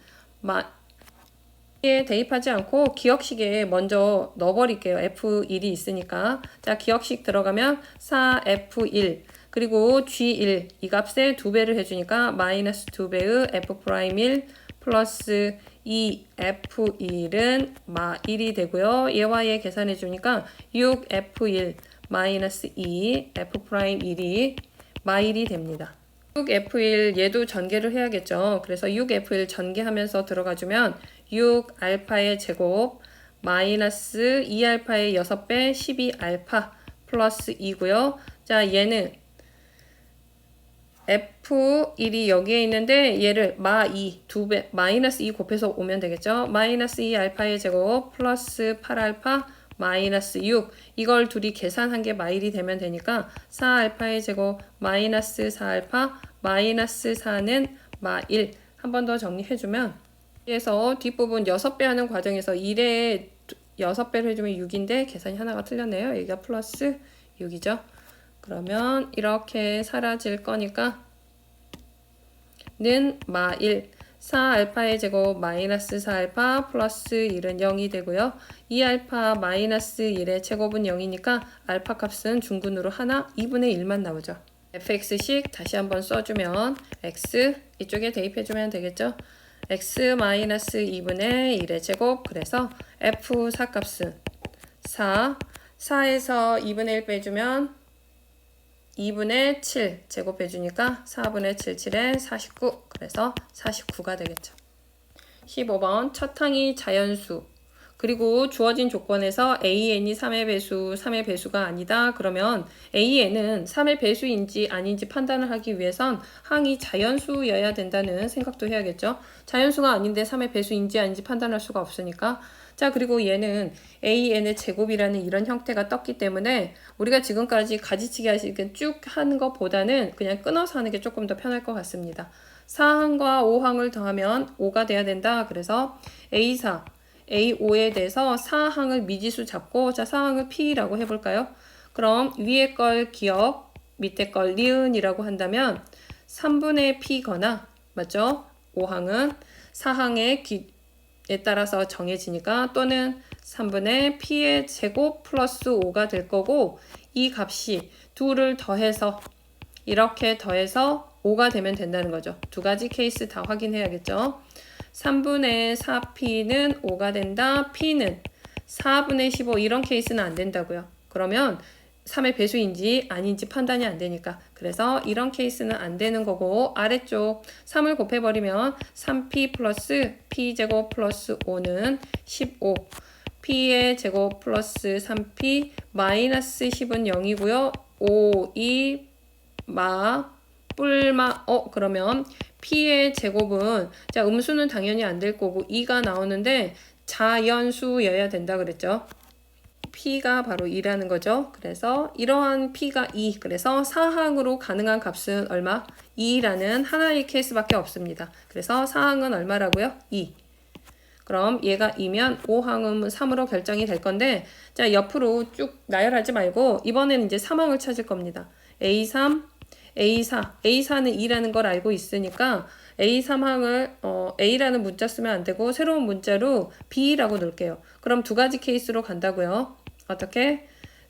에 대입하지 않고 기억식에 먼저 넣어버릴게요. F1이 있으니까. 자, 기억식 들어가면 4F1 그리고 G1 이 값에 2배를 해주니까 마이너스 2배의 F 프라임 1 플러스 2F1은 마 1이 되고요. 얘와 얘 계산해 주니까 6F1 마이너스 2 F'1이 마 1이 됩니다. 6F1 얘도 전개를 해야겠죠. 그래서 6F1 전개하면서 들어가주면 6알파의 제곱 마이너스 2알파의 6배 12알파 플러스 2고요. 자, 얘는 F1이 여기에 있는데 얘를 마2 2배 마이너스 2 곱해서 오면 되겠죠. 마이너스 2알파의 제곱 플러스 8알파 마이너스 6 이걸 둘이 계산한 게 마1이 되면 되니까 4알파의 제곱 마이너스 4알파 마이너스 4는 마1 한 번 더 정리해주면 그래서 뒷부분 6배 하는 과정에서 1에 6배를 해주면 6인데 계산이 하나가 틀렸네요. 여기가 플러스 6이죠. 그러면 이렇게 사라질 거니까 는 마1 4알파의 제곱 마이너스 4알파 플러스 1은 0이 되고요. 2알파 마이너스 1의 제곱은 0이니까 알파 값은 중근으로 하나 2분의 1만 나오죠. fx식 다시 한번 써주면 x 이쪽에 대입해주면 되겠죠. x 마이너스 2분의 1의 제곱 그래서 f4 값은 4에서 2분의 1 빼주면 2분의 7 제곱해주니까 4분의 7에 49 그래서 49가 되겠죠. 15번 첫 항이 자연수 그리고 주어진 조건에서 AN이 3의 배수, 3의 배수가 아니다. 그러면 AN은 3의 배수인지 아닌지 판단을 하기 위해선 항이 자연수여야 된다는 생각도 해야겠죠. 자연수가 아닌데 3의 배수인지 아닌지 판단할 수가 없으니까. 자, 그리고 얘는 AN의 제곱이라는 이런 형태가 떴기 때문에 우리가 지금까지 가지치기 하시긴 쭉 하는 것보다는 그냥 끊어서 하는 게 조금 더 편할 것 같습니다. 4항과 5항을 더하면 5가 돼야 된다. 그래서 A4 A5에 대해서 4항을 미지수 잡고 자 4항을 P라고 해볼까요? 그럼 위에 걸 기억, 밑에 걸 니은이라고 한다면 3분의 P거나 맞죠? 5항은 4항의 에 따라서 정해지니까 또는 3분의 P의 제곱 플러스 5가 될 거고 이 값이 2를 더해서 이렇게 더해서 5가 되면 된다는 거죠. 두 가지 케이스 다 확인해야겠죠. 3분의 4P는 5가 된다. P는 4분의 15 이런 케이스는 안 된다고요. 그러면 3의 배수인지 아닌지 판단이 안 되니까 그래서 이런 케이스는 안 되는 거고 아래쪽 3을 곱해버리면 3P 플러스 P제곱 플러스 5는 15 P의 제곱 플러스 3P 마이너스 10은 0이고요. 5, 2, 뿔마 그러면 P의 제곱은 자 음수는 당연히 안 될 거고 2가 나오는데 자연수여야 된다 그랬죠. P가 바로 2라는 거죠. 그래서 이러한 P가 2 그래서 4항으로 가능한 값은 얼마? 2라는 하나의 케이스밖에 없습니다. 그래서 4항은 얼마라고요? 2. 그럼 얘가 2면 5항은 3으로 결정이 될 건데 자 옆으로 쭉 나열하지 말고 이번에는 이제 3항을 찾을 겁니다. A3 A4, A4는 2라는 걸 알고 있으니까 A3항을 A라는 문자 쓰면 안 되고 새로운 문자로 B라고 넣을게요. 그럼 두 가지 케이스로 간다고요. 어떻게?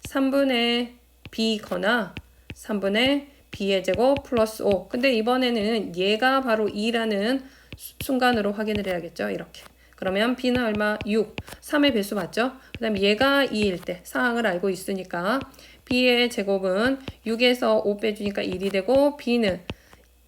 3분의 B거나 3분의 B의 제곱 플러스 5. 근데 이번에는 얘가 바로 2라는 순간으로 확인을 해야겠죠. 이렇게. 그러면 B는 얼마? 6. 3의 배수 맞죠? 그 다음 얘가 2일 때 사항을 알고 있으니까 B의 제곱은 6에서 5 빼주니까 1이 되고 B는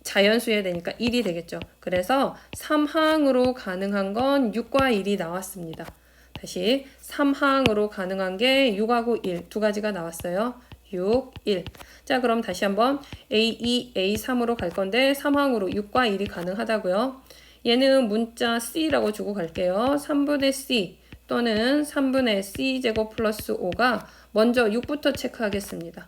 자연수여야 되니까 1이 되겠죠. 그래서 3항으로 가능한 건 6과 1이 나왔습니다. 다시 3항으로 가능한 게 6하고 1 두 가지가 나왔어요. 6, 1. 자 그럼 다시 한번 A2, A3으로 갈 건데 3항으로 6과 1이 가능하다고요. 얘는 문자 C라고 주고 갈게요. 3분의 C 또는 3분의 C제곱 플러스 5가 먼저 6부터 체크하겠습니다.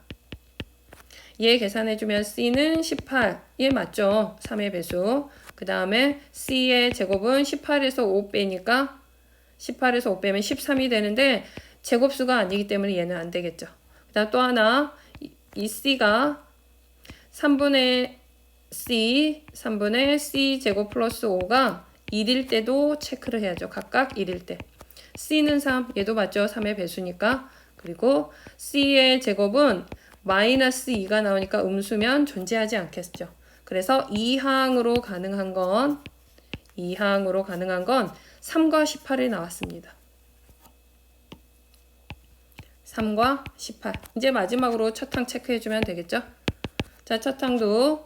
얘 계산해주면 C는 18. 얘 맞죠? 3의 배수. 그 다음에 C의 제곱은 18에서 5 빼니까 18에서 5 빼면 13이 되는데 제곱수가 아니기 때문에 얘는 안 되겠죠. 그 다음 또 하나 이 C가 3분의 C 제곱 플러스 5가 1일 때도 체크를 해야죠. 각각 1일 때. C는 3, 얘도 맞죠? 3의 배수니까. 그리고 C의 제곱은 마이너스 2가 나오니까 음수면 존재하지 않겠죠. 그래서 2항으로 가능한 건 3과 18이 나왔습니다. 3과 18. 이제 마지막으로 첫 항 체크해주면 되겠죠? 자, 첫 항도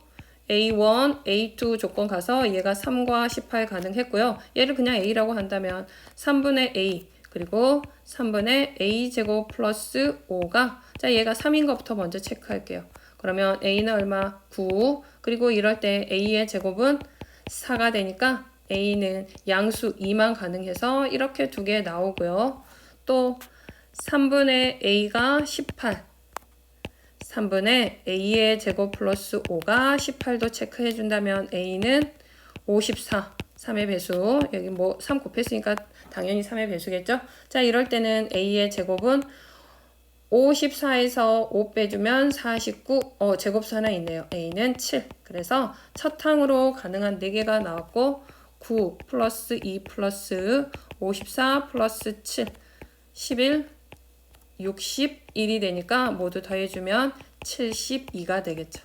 A1, A2 조건 가서 얘가 3과 18 가능했고요. 얘를 그냥 A라고 한다면 3분의 A 그리고 3분의 A제곱 플러스 5가 자 얘가 3인 것부터 먼저 체크할게요. 그러면 A는 얼마? 9 그리고 이럴 때 A의 제곱은 4가 되니까 A는 양수 2만 가능해서 이렇게 두 개 나오고요. 또 3분의 A가 18 3분의 A의 제곱 플러스 5가 18도 체크해 준다면 A는 54 3의 배수 여기 뭐 3 곱했으니까 당연히 3의 배수겠죠. 자 이럴 때는 A의 제곱은 54에서 5 빼주면 49 제곱수 하나 있네요. A는 7 그래서 첫 항으로 가능한 4개가 나왔고 9 플러스 2 플러스 54 플러스 7 11 61이 되니까 모두 더해주면 72가 되겠죠.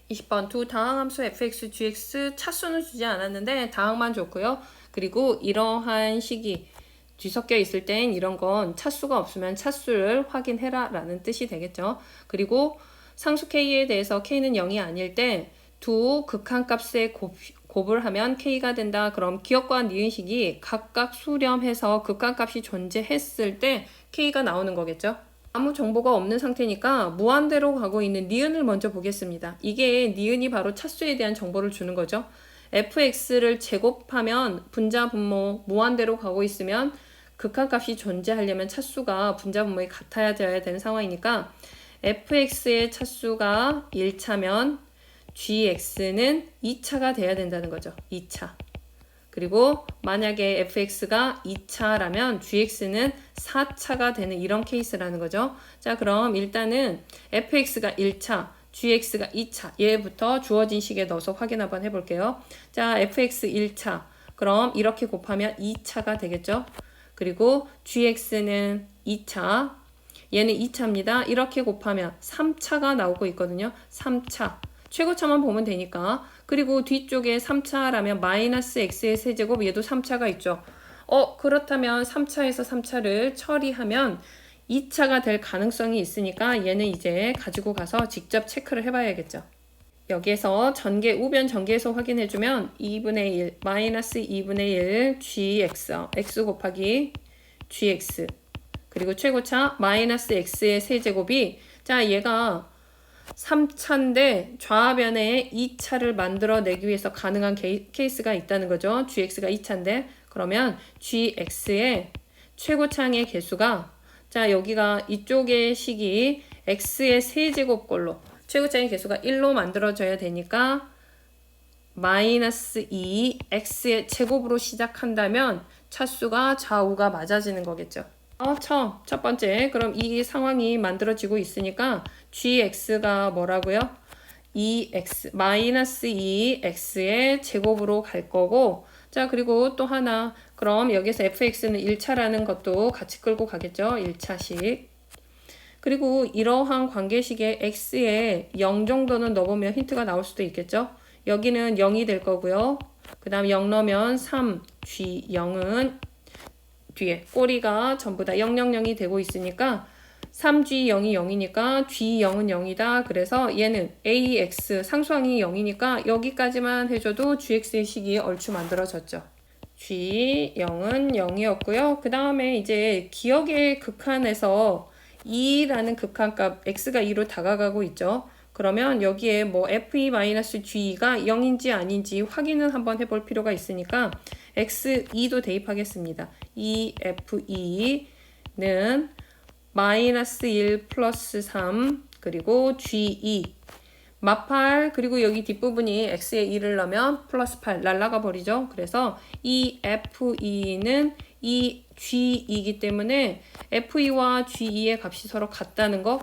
20번 두 다항 함수 fx, gx 차수는 주지 않았는데 다항만 줬고요. 그리고 이러한 식이 뒤섞여 있을 땐 이런 건 차수가 없으면 차수를 확인해라 라는 뜻이 되겠죠. 그리고 상수 k에 대해서 k는 0이 아닐 때 두 극한값에 곱을 하면 k가 된다. 그럼 기억과 니은식이 각각 수렴해서 극한값이 존재했을 때 k가 나오는 거겠죠. 아무 정보가 없는 상태니까 무한대로 가고 있는 니은을 먼저 보겠습니다. 이게 니은이 바로 차수에 대한 정보를 주는 거죠. fx를 제곱하면 분자 분모 무한대로 가고 있으면 극한값이 존재하려면 차수가 분자 분모에 같아야 되는 상황이니까 fx의 차수가 1차면 gx는 2차가 돼야 된다는 거죠. 2차. 그리고 만약에 fx가 2차라면 gx는 4차가 되는 이런 케이스라는 거죠. 자, 그럼 일단은 fx가 1차, gx가 2차 얘부터 주어진 식에 넣어서 확인 한번 해볼게요. 자, fx 1차. 그럼 이렇게 곱하면 2차가 되겠죠. 그리고 gx는 2차, 얘는 2차입니다. 이렇게 곱하면 3차가 나오고 있거든요. 3차. 최고차만 보면 되니까. 그리고 뒤쪽에 3차라면 마이너스 x의 세제곱 얘도 3차가 있죠. 그렇다면 3차에서 3차를 처리하면 2차가 될 가능성이 있으니까 얘는 이제 가지고 가서 직접 체크를 해봐야겠죠. 여기에서 전개, 우변 전개해서 확인해주면 2분의 1, 마이너스 2분의 1 gx, x 곱하기 gx 그리고 최고차 마이너스 x의 세제곱이 자 얘가 3차인데 좌변에 2차를 만들어내기 위해서 가능한 케이스가 있다는 거죠. gx가 2차인데 그러면 gx의 최고차의 개수가 자 여기가 이쪽의 식이 x의 세제곱꼴로 최고차의 개수가 1로 만들어져야 되니까 마이너스 2 x의 제곱으로 시작한다면 차수가 좌우가 맞아지는 거겠죠. 첫 번째 그럼 이 상황이 만들어지고 있으니까 gx가 뭐라고요? 2x 마이너스 2x의 제곱으로 갈 거고 자 그리고 또 하나 그럼 여기서 fx는 1차라는 것도 같이 끌고 가겠죠. 1차식 그리고 이러한 관계식에 x에 0 정도는 넣어보면 힌트가 나올 수도 있겠죠. 여기는 0이 될 거고요. 그 다음 0 넣으면 3 g0은 뒤에 꼬리가 전부 다 000이 되고 있으니까 3g0이 0이니까 g0은 0이다. 그래서 얘는 ax 상수항이 0이니까 여기까지만 해줘도 gx의 식이 얼추 만들어졌죠. g0은 0이었고요. 그 다음에 이제 기억의 극한에서 2라는 극한값 x가 2로 다가가고 있죠. 그러면 여기에 뭐 fe-g가 0인지 아닌지 확인을 한번 해볼 필요가 있으니까 x2도 대입하겠습니다. 이 fe-는 마이너스 1 플러스 3 그리고 g2 마팔 그리고 여기 뒷부분이 x에 2를 넣으면 플러스 8 날라가 버리죠. 그래서 이 fe-는 이 g2이기 때문에 fe-와 g2의 값이 서로 같다는 거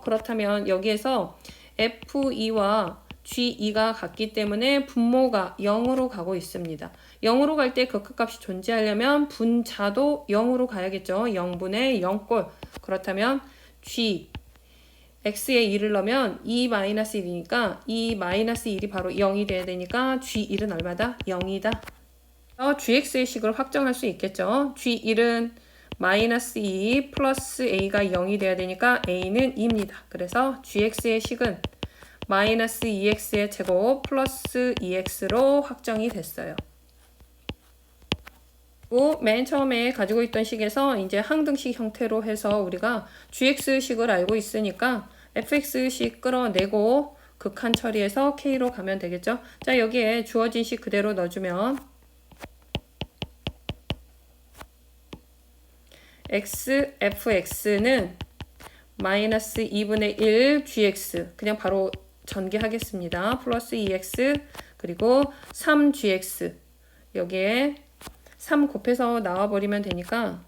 그렇다면 여기에서 fe-와 g2가 같기 때문에 분모가 0으로 가고 있습니다. 0으로 갈 때 극한값이 존재하려면 분자도 0으로 가야겠죠. 0분의 0꼴. 그렇다면 g x에 2를 넣으면 2-1이니까 이 마이너스 1이 바로 0이 돼야 되니까 g1은 얼마다? 0이다. gx의 식을 확정할 수 있겠죠. g1은 마이너스 2 플러스 a가 0이 돼야 되니까 a는 2입니다. 그래서 gx의 식은 마이너스 2x의 제곱 플러스 2x로 확정이 됐어요. 맨 처음에 가지고 있던 식에서 이제 항등식 형태로 해서 우리가 gx식을 알고 있으니까 fx식 끌어내고 극한 처리해서 k로 가면 되겠죠. 자, 여기에 주어진 식 그대로 넣어주면 fx는 마이너스 2분의 1 gx 그냥 바로 전개하겠습니다. 플러스 2x 그리고 3gx 여기에 3 곱해서 나와버리면 되니까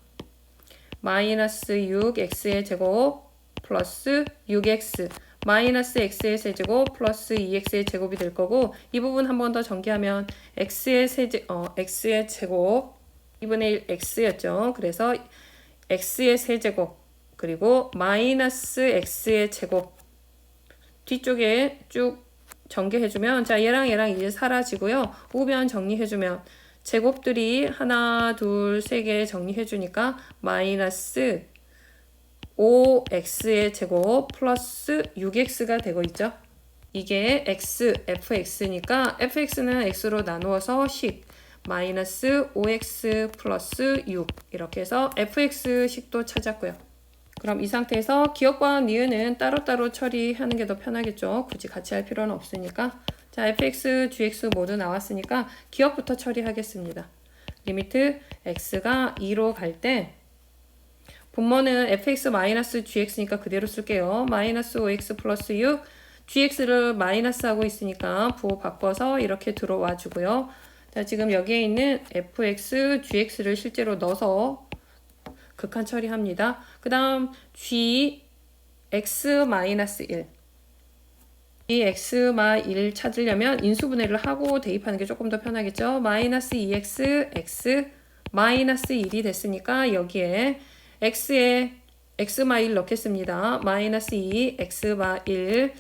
마이너스 6x의 제곱 플러스 6x 마이너스 x의 세제곱 플러스 2x의 제곱이 될 거고 이 부분 한 번 더 전개하면 x의 제곱 2분의 1 x였죠. 그래서 x의 세제곱 그리고 마이너스 x의 제곱 뒤쪽에 쭉 전개해주면 자 얘랑 이제 사라지고요. 우변 정리해주면 제곱들이 하나 둘 세 개 정리해주니까 마이너스 5x의 제곱 플러스 6x가 되고 있죠. 이게 fx니까 fx는 x로 나누어서 식 마이너스 5x 플러스 6 이렇게 해서 fx식도 찾았고요. 그럼 이 상태에서 기억과 니은은 따로따로 처리하는 게 더 편하겠죠. 굳이 같이 할 필요는 없으니까. 자, fx, gx 모두 나왔으니까 기억부터 처리하겠습니다. 리미트 x가 2로 갈 때 분모는 fx-gx니까 그대로 쓸게요. 마이너스 5x 플러스 6 gx를 마이너스 하고 있으니까 부호 바꿔서 이렇게 들어와 주고요. 자, 지금 여기에 있는 fx, gx를 실제로 넣어서 극한 처리합니다. 그 다음 g x-1 이 x-1 찾으려면 인수분해를 하고 대입하는 게 조금 더 편하겠죠. 마이너스 2x x 마이너스 1이 됐으니까 여기에 x에 x-1 넣겠습니다. 마이너스 2 x-1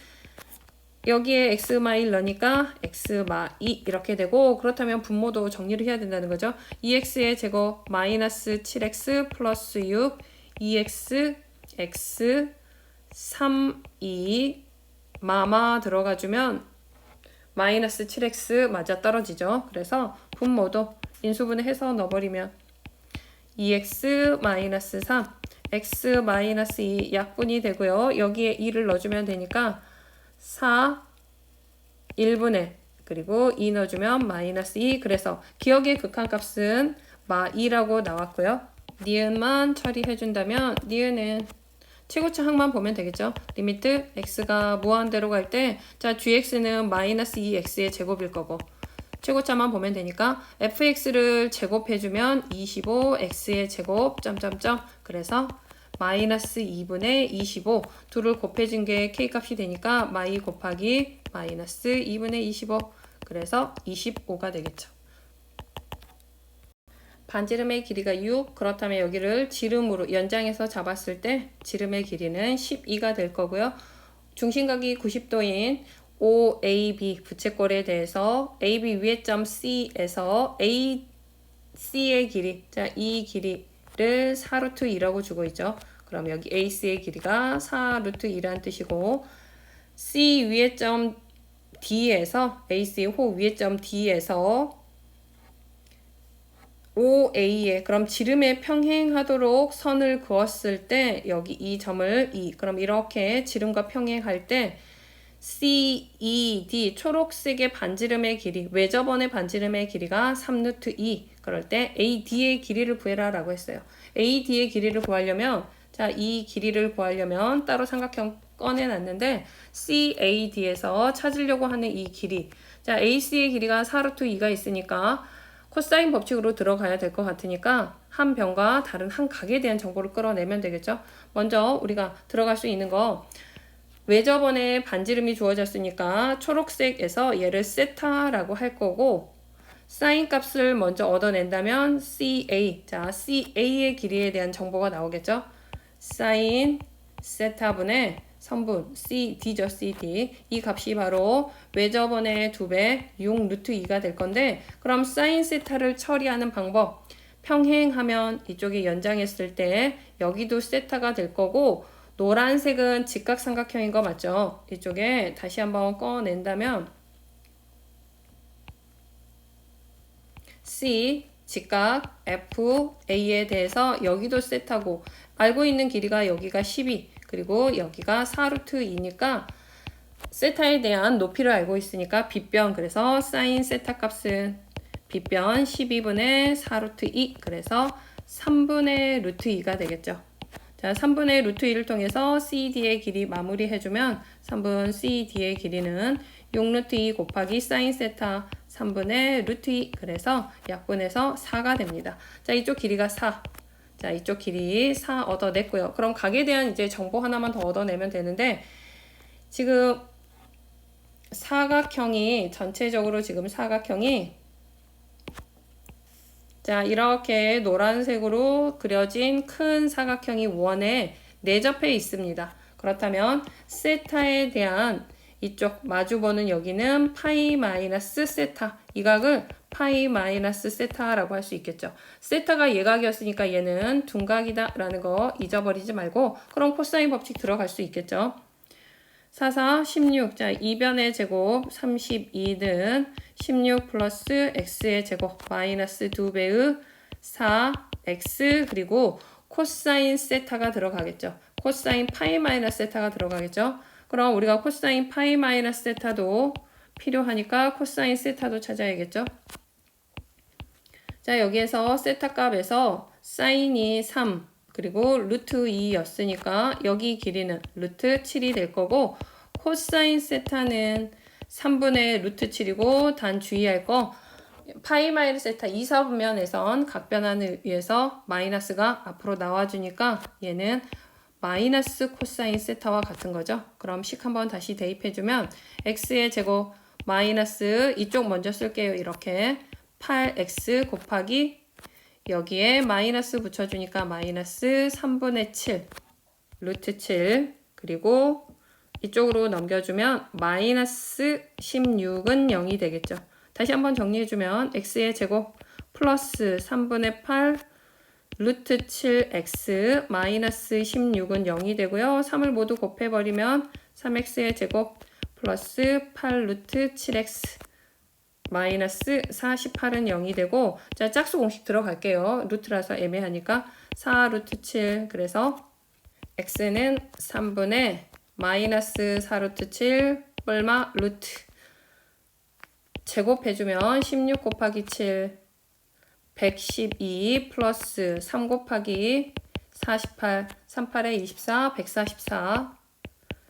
여기에 x-1 넣으니까 x-2 이렇게 되고 그렇다면 분모도 정리를 해야 된다는 거죠. 2x의 제곱 마이너스 7x 플러스 6 2x x 3 2 마마 들어가주면 마이너스 7x 맞아 떨어지죠. 그래서 분모도 인수분해해서 넣어버리면 2x 마이너스 3 x 마이너스 2 약분이 되고요. 여기에 2를 넣어주면 되니까 4 1분의 그리고 2 넣어주면 마이너스 2 그래서 기억의 극한값은 마2라고 나왔고요. 니은만 처리해준다면 니은은 최고차 항만 보면 되겠죠. 리미트 x가 무한대로 갈 때 자 gx는 마이너스 2x의 제곱일 거고 최고차만 보면 되니까 fx를 제곱해주면 25x의 제곱 점점점 그래서 마이너스 2분의 25 둘을 곱해준 게 k값이 되니까 마이 곱하기 마이너스 2분의 25 그래서 25가 되겠죠. 반지름의 길이가 6 그렇다면 여기를 지름으로 연장해서 잡았을 때 지름의 길이는 12가 될 거고요. 중심각이 90도인 OAB 부채꼴에 대해서 AB 위의 점 C에서 AC의 길이 자 이 길이를 4루트 2라고 주고 있죠. 그럼 여기 AC의 길이가 4루트 2라는 뜻이고 C 위의 점 D에서 AC 호 위의 점 D에서 OA에 그럼 지름에 평행하도록 선을 그었을 때 여기 이 점을 2 그럼 이렇게 지름과 평행할 때 CED 초록색의 반지름의 길이 외접원의 반지름의 길이가 3루트 2 그럴 때 AD의 길이를 구해라 라고 했어요. AD의 길이를 구하려면 자 이 길이를 구하려면 따로 삼각형 꺼내놨는데 CAD에서 찾으려고 하는 이 길이 자 AC의 길이가 4루트 2가 있으니까 코사인 법칙으로 들어가야 될 것 같으니까 한 변과 다른 한 각에 대한 정보를 끌어내면 되겠죠. 먼저 우리가 들어갈 수 있는 거 외접원의 반지름이 주어졌으니까 초록색에서 얘를 세타라고 할 거고 사인 값을 먼저 얻어낸다면 CA 자 CA의 길이에 대한 정보가 나오겠죠. 사인 세타분의 성분 CD죠. CD. 이 값이 바로 외저번의 2배 6 루트 2가 될 건데, 그럼 사인 세타를 처리하는 방법, 평행하면 이쪽에 연장했을 때 여기도 세타가 될 거고, 노란색은 직각삼각형인 거 맞죠? 이쪽에 다시 한번 꺼낸다면 C 직각 FA에 대해서 여기도 세타고, 알고 있는 길이가 여기가 12, 그리고 여기가 4루트 2니까 세타에 대한 높이를 알고 있으니까 빗변, 그래서 사인 세타 값은 빗변 12분의 4루트 2, 그래서 3분의 루트 2가 되겠죠. 자, 3분의 루트 2를 통해서 CD의 길이 마무리해주면 3분 CD의 길이는 6루트 2 곱하기 사인 세타 3분의 루트 2, 그래서 약분해서 4가 됩니다. 자, 이쪽 길이가 4. 자, 이쪽 길이 4 얻어냈고요. 그럼 각에 대한 이제 정보 하나만 더 얻어내면 되는데, 지금 사각형이 전체적으로 지금 사각형이 자, 이렇게 노란색으로 그려진 큰 사각형이 원에 내접해 있습니다. 그렇다면 세타에 대한 이쪽 마주보는 여기는 파이 마이너스 세타, 이 각을 파이 마이너스 세타라고 할 수 있겠죠. 세타가 예각이었으니까 얘는 둔각이다 라는 거 잊어버리지 말고, 그럼 코사인 법칙 들어갈 수 있겠죠. 4, 4, 16. 자, 2변의 제곱 32는 16 플러스 x의 제곱 마이너스 2배의 4x, 그리고 코사인 세타가 들어가겠죠. 코사인 파이 마이너스 세타가 들어가겠죠. 그럼 우리가 코사인 파이 마이너스 세타도 필요하니까 코사인 세타도 찾아야겠죠. 자, 여기에서 세타 값에서 사인이 3, 그리고 루트 2였으니까 여기 길이는 루트 7이 될 거고, 코사인 세타는 3분의 루트 7이고, 단 주의할 거 파이 마이너스 세타 2사분면에선 각변환을 위해서 마이너스가 앞으로 나와주니까 얘는 마이너스 코사인 세타와 같은 거죠. 그럼 식 한번 다시 대입해주면 x의 제곱 마이너스, 이쪽 먼저 쓸게요. 이렇게 8x 곱하기 여기에 마이너스 붙여주니까 마이너스 3분의 7 루트 7, 그리고 이쪽으로 넘겨주면 마이너스 16은 0이 되겠죠. 다시 한번 정리해주면 x의 제곱 플러스 3분의 8 루트 7x 마이너스 16은 0이 되고요. 3을 모두 곱해버리면 3x의 제곱 플러스 8 루트 7x 마이너스 48은 0이 되고, 자, 짝수 공식 들어갈게요. 루트라서 애매하니까 4 루트 7, 그래서 x는 3분의 마이너스 4 루트 7 뿔마 루트, 제곱해주면 16 곱하기 7 112 플러스 3 곱하기 48 38에 24 144,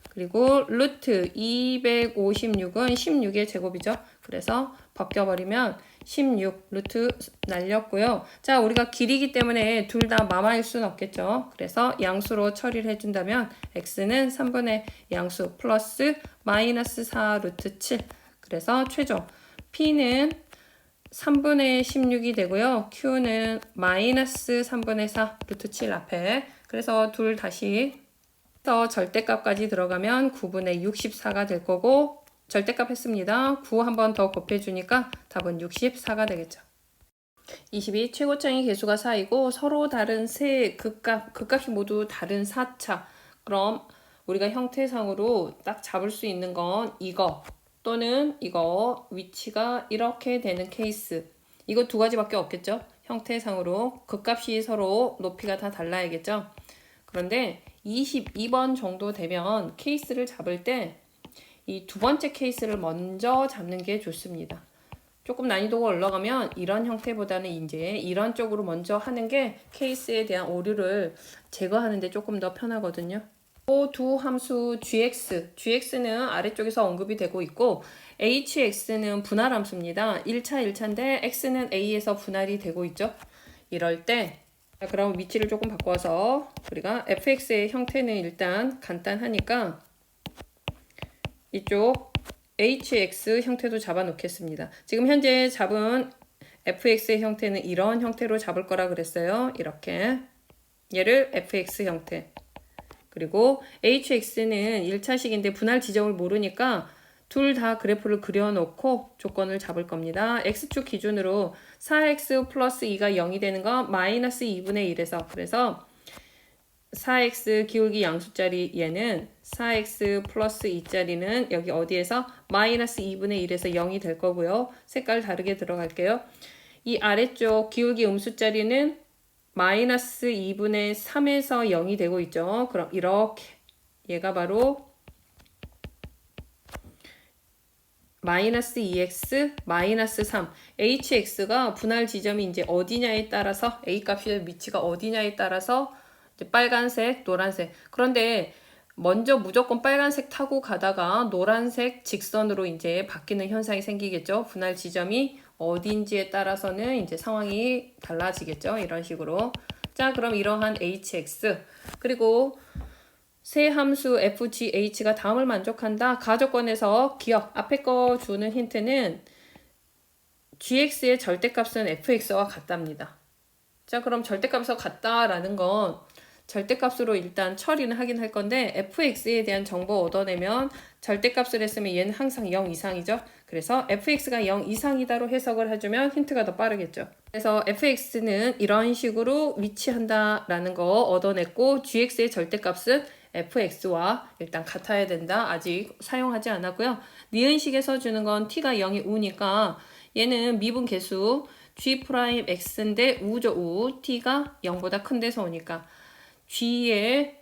그리고 루트 256은 16의 제곱이죠. 그래서 벗겨버리면 16 루트 날렸고요. 자, 우리가 길이기 때문에 둘 다 마마일 수는 없겠죠. 그래서 양수로 처리를 해준다면 x는 3분의 양수 플러스 마이너스 4 루트 7, 그래서 최종 p는 3분의 16이 되고요. q는 마이너스 3분의 4 루트 7 앞에, 그래서 둘 다시 절대값까지 들어가면 9분의 64가 될 거고, 절대값 했습니다. 9 한 번 더 곱해주니까 답은 64가 되겠죠. 22. 최고차의 개수가 4이고 서로 다른 세 극값이 모두 다른 4차. 그럼 우리가 형태상으로 딱 잡을 수 있는 건 이거 또는 이거, 위치가 이렇게 되는 케이스. 이거 두 가지밖에 없겠죠. 형태상으로 극값이 서로 높이가 다 달라야겠죠. 그런데 22번 정도 되면 케이스를 잡을 때 이 두 번째 케이스를 먼저 잡는 게 좋습니다. 조금 난이도가 올라가면 이런 형태보다는 이제 이런 쪽으로 먼저 하는 게 케이스에 대한 오류를 제거하는데 조금 더 편하거든요. 두 함수 gx는 아래쪽에서 언급이 되고 있고, hx는 분할 함수입니다. 1차인데 x는 a에서 분할이 되고 있죠. 이럴 때 그럼 위치를 조금 바꿔서 우리가 fx의 형태는 일단 간단하니까 이쪽 hx 형태도 잡아 놓겠습니다. 지금 현재 잡은 fx의 형태는 이런 형태로 잡을 거라 그랬어요. 이렇게 얘를 fx 형태, 그리고 hx는 1차식인데 분할 지점을 모르니까 둘 다 그래프를 그려놓고 조건을 잡을 겁니다. x축 기준으로 4x 플러스 2가 0이 되는 건 마이너스 2분의 1에서, 그래서 4x 기울기 양수짜리 얘는 4x 플러스 2짜리는 여기 어디에서 마이너스 2분의 1에서 0이 될 거고요. 색깔 다르게 들어갈게요. 이 아래쪽 기울기 음수짜리는 마이너스 2분의 3에서 0이 되고 있죠. 그럼 이렇게 얘가 바로 마이너스 2x 마이너스 3 hx가 분할 지점이 이제 어디냐에 따라서 a 값의 위치가 어디냐에 따라서 이제 빨간색 노란색, 그런데 먼저 무조건 빨간색 타고 가다가 노란색 직선으로 이제 바뀌는 현상이 생기겠죠. 분할 지점이 어딘지에 따라서는 이제 상황이 달라지겠죠. 이런 식으로. 자, 그럼 이러한 hx 그리고 세 함수 fgh가 다음을 만족한다. 가조건에서 기억 앞에 거 주는 힌트는 gx의 절대값은 fx와 같답니다. 자, 그럼 절대값과 같다라는 건 절대값으로 일단 처리는 하긴 할 건데 fx에 대한 정보 얻어내면 절대값을 했으면 얘는 항상 0 이상이죠. 그래서 fx가 0 이상이다로 해석을 해주면 힌트가 더 빠르겠죠. 그래서 fx는 이런 식으로 위치한다라는 거 얻어냈고 gx의 절대값은 fx와 일단 같아야 된다. 아직 사용하지 않았고요. 니은식에서 주는 건 t가 0이 우니까 얘는 미분 계수 g'x인데 우죠. 우. t가 0보다 큰 데서 오니까 g의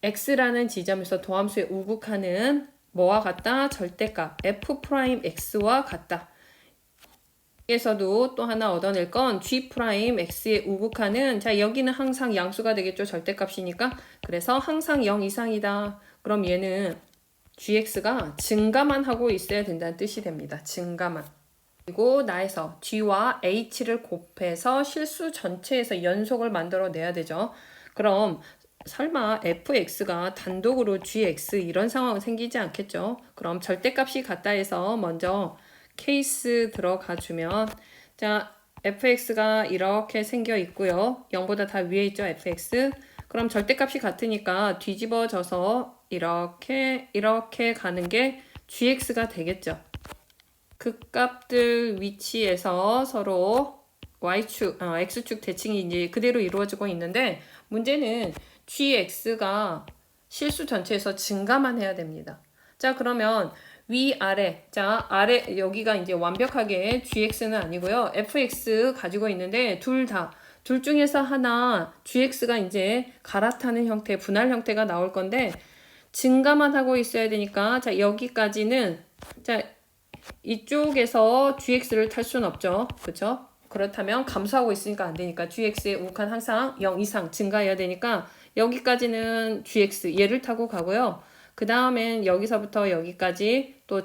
x라는 지점에서 도함수의 우극하는 뭐와 같다? 절대값 f'x와 같다. 여기에서도 또 하나 얻어낼 건 g'x의 우극하는, 자 여기는 항상 양수가 되겠죠. 절대값이니까. 그래서 항상 0 이상이다. 그럼 얘는 gx가 증가만 하고 있어야 된다는 뜻이 됩니다. 증가만. 그리고 나에서 g와 h를 곱해서 실수 전체에서 연속을 만들어내야 되죠. 그럼 설마 fx가 단독으로 gx 이런 상황은 생기지 않겠죠. 그럼 절대값이 같다 해서 먼저 케이스 들어가 주면, 자 fx가 이렇게 생겨 있고요. 0보다 다 위에 있죠. fx. 그럼 절대값이 같으니까 뒤집어져서 이렇게 가는 게 gx가 되겠죠. 극값들 위치에서 서로 y축, x축 대칭이 이제 그대로 이루어지고 있는데 문제는 gx가 실수 전체에서 증가만 해야 됩니다. 자 그러면 위아래, 자 아래 여기가 이제 완벽하게 gx는 아니고요. fx 가지고 있는데 둘 중에서 하나 gx가 이제 갈아타는 형태, 분할 형태가 나올 건데 증가만 하고 있어야 되니까 자 여기까지는 자 이쪽에서 gx를 탈 수는 없죠. 그렇죠? 그렇다면 감소하고 있으니까 안 되니까 gx의 우극한 항상 0 이상 증가해야 되니까 여기까지는 gx 얘를 타고 가고요. 그 다음엔 여기서부터 여기까지 또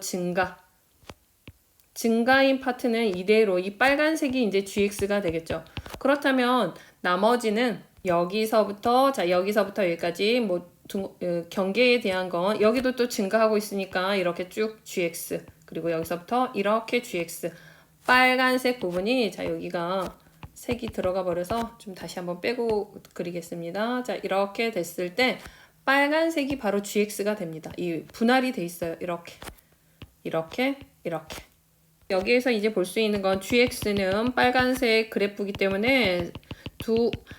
증가인 파트는 이대로 이 빨간색이 이제 gx가 되겠죠. 그렇다면 나머지는 여기서부터 여기까지 뭐 경계에 대한 건 여기도 또 증가하고 있으니까 이렇게 쭉 gx, 그리고 여기서부터 이렇게 gx, 빨간색 부분이 자 여기가 색이 들어가 버려서 좀 다시 한번 빼고 그리겠습니다. 자 이렇게 됐을 때 빨간색이 바로 gx가 됩니다. 이 분할이 돼 있어요. 이렇게 여기에서 이제 볼 수 있는 건 gx는 빨간색 그래프이기 때문에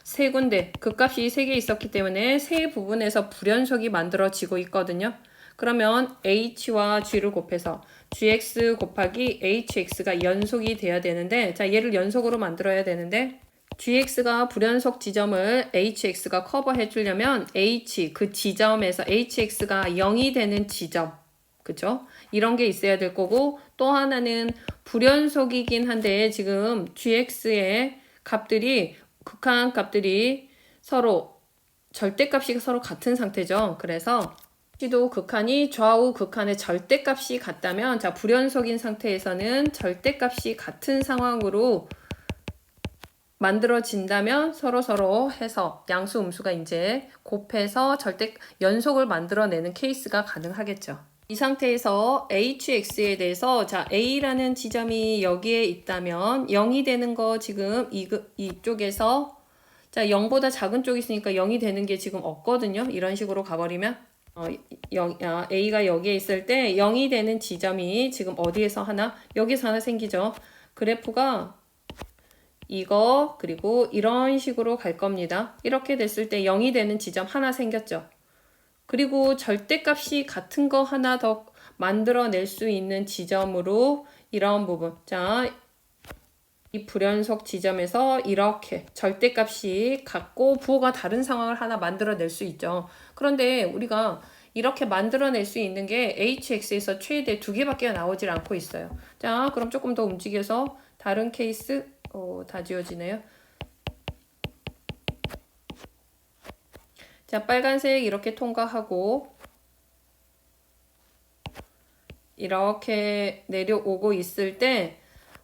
세 군데 극값이 3개 있었기 때문에 세 부분에서 불연속이 만들어지고 있거든요. 그러면 h와 g를 곱해서 gx 곱하기 hx가 연속이 돼야 되는데, 자 얘를 연속으로 만들어야 되는데 gx가 불연속 지점을 hx가 커버해 주려면 그 지점에서 hx가 0이 되는 지점, 그죠? 이런 게 있어야 될 거고, 또 하나는 불연속이긴 한데 지금 gx의 값들이 극한 값들이 서로 절대값이 서로 같은 상태죠. 그래서 도 극한이 좌우 극한의 절대값이 같다면, 자 불연속인 상태에서는 절대값이 같은 상황으로 만들어진다면 서로 해서 양수 음수가 이제 곱해서 연속을 만들어내는 케이스가 가능하겠죠. 이 상태에서 hx에 대해서 자 a라는 지점이 여기에 있다면 0이 되는 거 지금 이쪽에서 자, 0보다 작은 쪽이 있으니까 0이 되는 게 지금 없거든요. 이런 식으로 가버리면 A가 여기에 있을 때 0이 되는 지점이 지금 어디에서 하나? 여기서 하나 생기죠. 그래프가 이거 그리고 이런 식으로 갈 겁니다. 이렇게 됐을 때 0이 되는 지점 하나 생겼죠. 그리고 절대값이 같은 거 하나 더 만들어낼 수 있는 지점으로 이런 부분. 자, 이 불연속 지점에서 이렇게 절대값이 같고 부호가 다른 상황을 하나 만들어낼 수 있죠. 그런데 우리가 이렇게 만들어낼 수 있는 게 hx에서 최대 2개밖에 나오질 않고 있어요. 자, 그럼 조금 더 움직여서 다른 케이스 다 지워지네요. 자, 빨간색 이렇게 통과하고 이렇게 내려오고 있을 때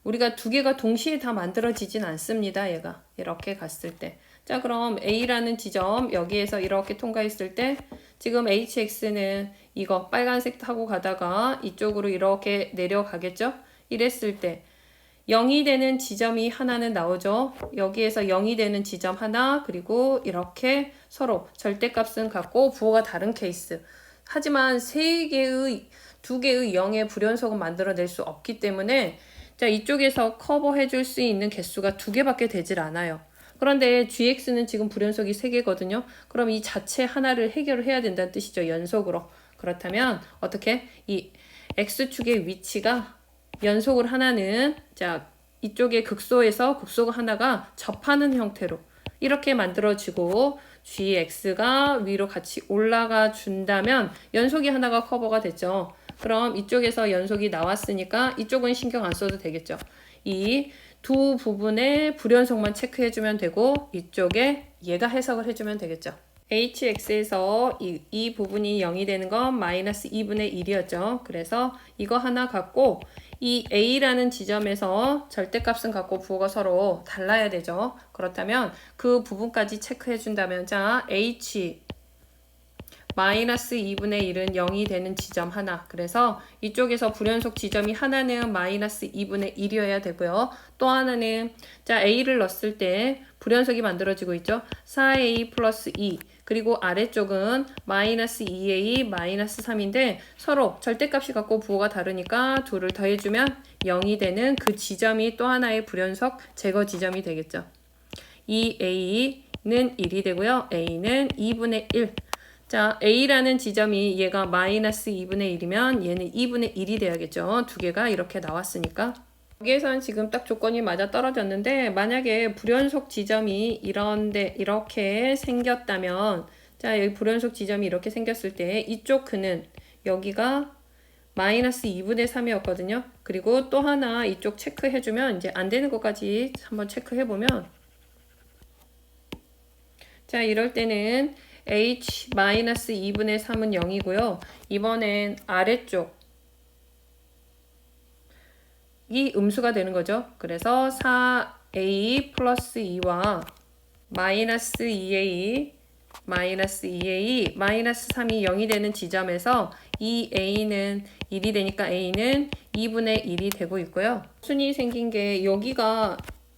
우리가 2개가 동시에 다 만들어지진 않습니다. 얘가 이렇게 갔을 때. 자, 그럼 A라는 지점 여기에서 이렇게 통과했을 때 지금 HX는 이거 빨간색 타고 가다가 이쪽으로 이렇게 내려가겠죠? 이랬을 때 0이 되는 지점이 하나는 나오죠. 여기에서 0이 되는 지점 하나, 그리고 이렇게 서로 절대값은 같고 부호가 다른 케이스. 하지만 2개의 0의 불연속은 만들어낼 수 없기 때문에 자, 이쪽에서 커버해 줄 수 있는 개수가 2개밖에 되질 않아요. 그런데 gx는 지금 불연속이 3개거든요. 그럼 이 자체 하나를 해결을 해야 된다는 뜻이죠. 연속으로. 그렇다면 어떻게? 이 x축의 위치가 연속을 하나는 자, 이쪽에 극소에서 극소가 하나가 접하는 형태로 이렇게 만들어지고 gx가 위로 같이 올라가 준다면 연속이 하나가 커버가 됐죠. 그럼 이쪽에서 연속이 나왔으니까 이쪽은 신경 안 써도 되겠죠. 이 두 부분의 불연속만 체크해주면 되고 이쪽에 얘가 해석을 해주면 되겠죠. hx에서 이 부분이 0이 되는 건 마이너스 2분의 1이었죠. 그래서 이거 하나 갖고 이 a라는 지점에서 절대값은 갖고 부호가 서로 달라야 되죠. 그렇다면 그 부분까지 체크해 준다면 자 h 마이너스 2분의 1은 0이 되는 지점 하나. 그래서 이쪽에서 불연속 지점이 하나는 마이너스 2분의 1이어야 되고요. 또 하나는 자 a를 넣었을 때 불연속이 만들어지고 있죠. 4a 플러스 2 그리고 아래쪽은 마이너스 2a 마이너스 3인데 서로 절대값이 같고 부호가 다르니까 둘을 더해주면 0이 되는 그 지점이 또 하나의 불연속 제거 지점이 되겠죠. 이 a는 1이 되고요. a는 2분의 1. 자, A라는 지점이 얘가 마이너스 2분의 1이면 얘는 2분의 1이 돼야겠죠. 2개가 이렇게 나왔으니까. 여기에선 지금 딱 조건이 맞아 떨어졌는데 만약에 불연속 지점이 이런데 이렇게 생겼다면 자, 여기 불연속 지점이 이렇게 생겼을 때 이쪽 근은 여기가 마이너스 2분의 3이었거든요. 그리고 또 하나 이쪽 체크해주면 이제 안 되는 것까지 한번 체크해보면 자, 이럴 때는 h-2분의 3은 0이고요. 이번엔 아래쪽 이 음수가 되는 거죠. 그래서 4a 플러스 2와 마이너스 2a 마이너스 2a 마이너스 3이 0이 되는 지점에서 이 a는 1이 되니까 a는 2분의 1이 되고 있고요. 순이 생긴 게 여기가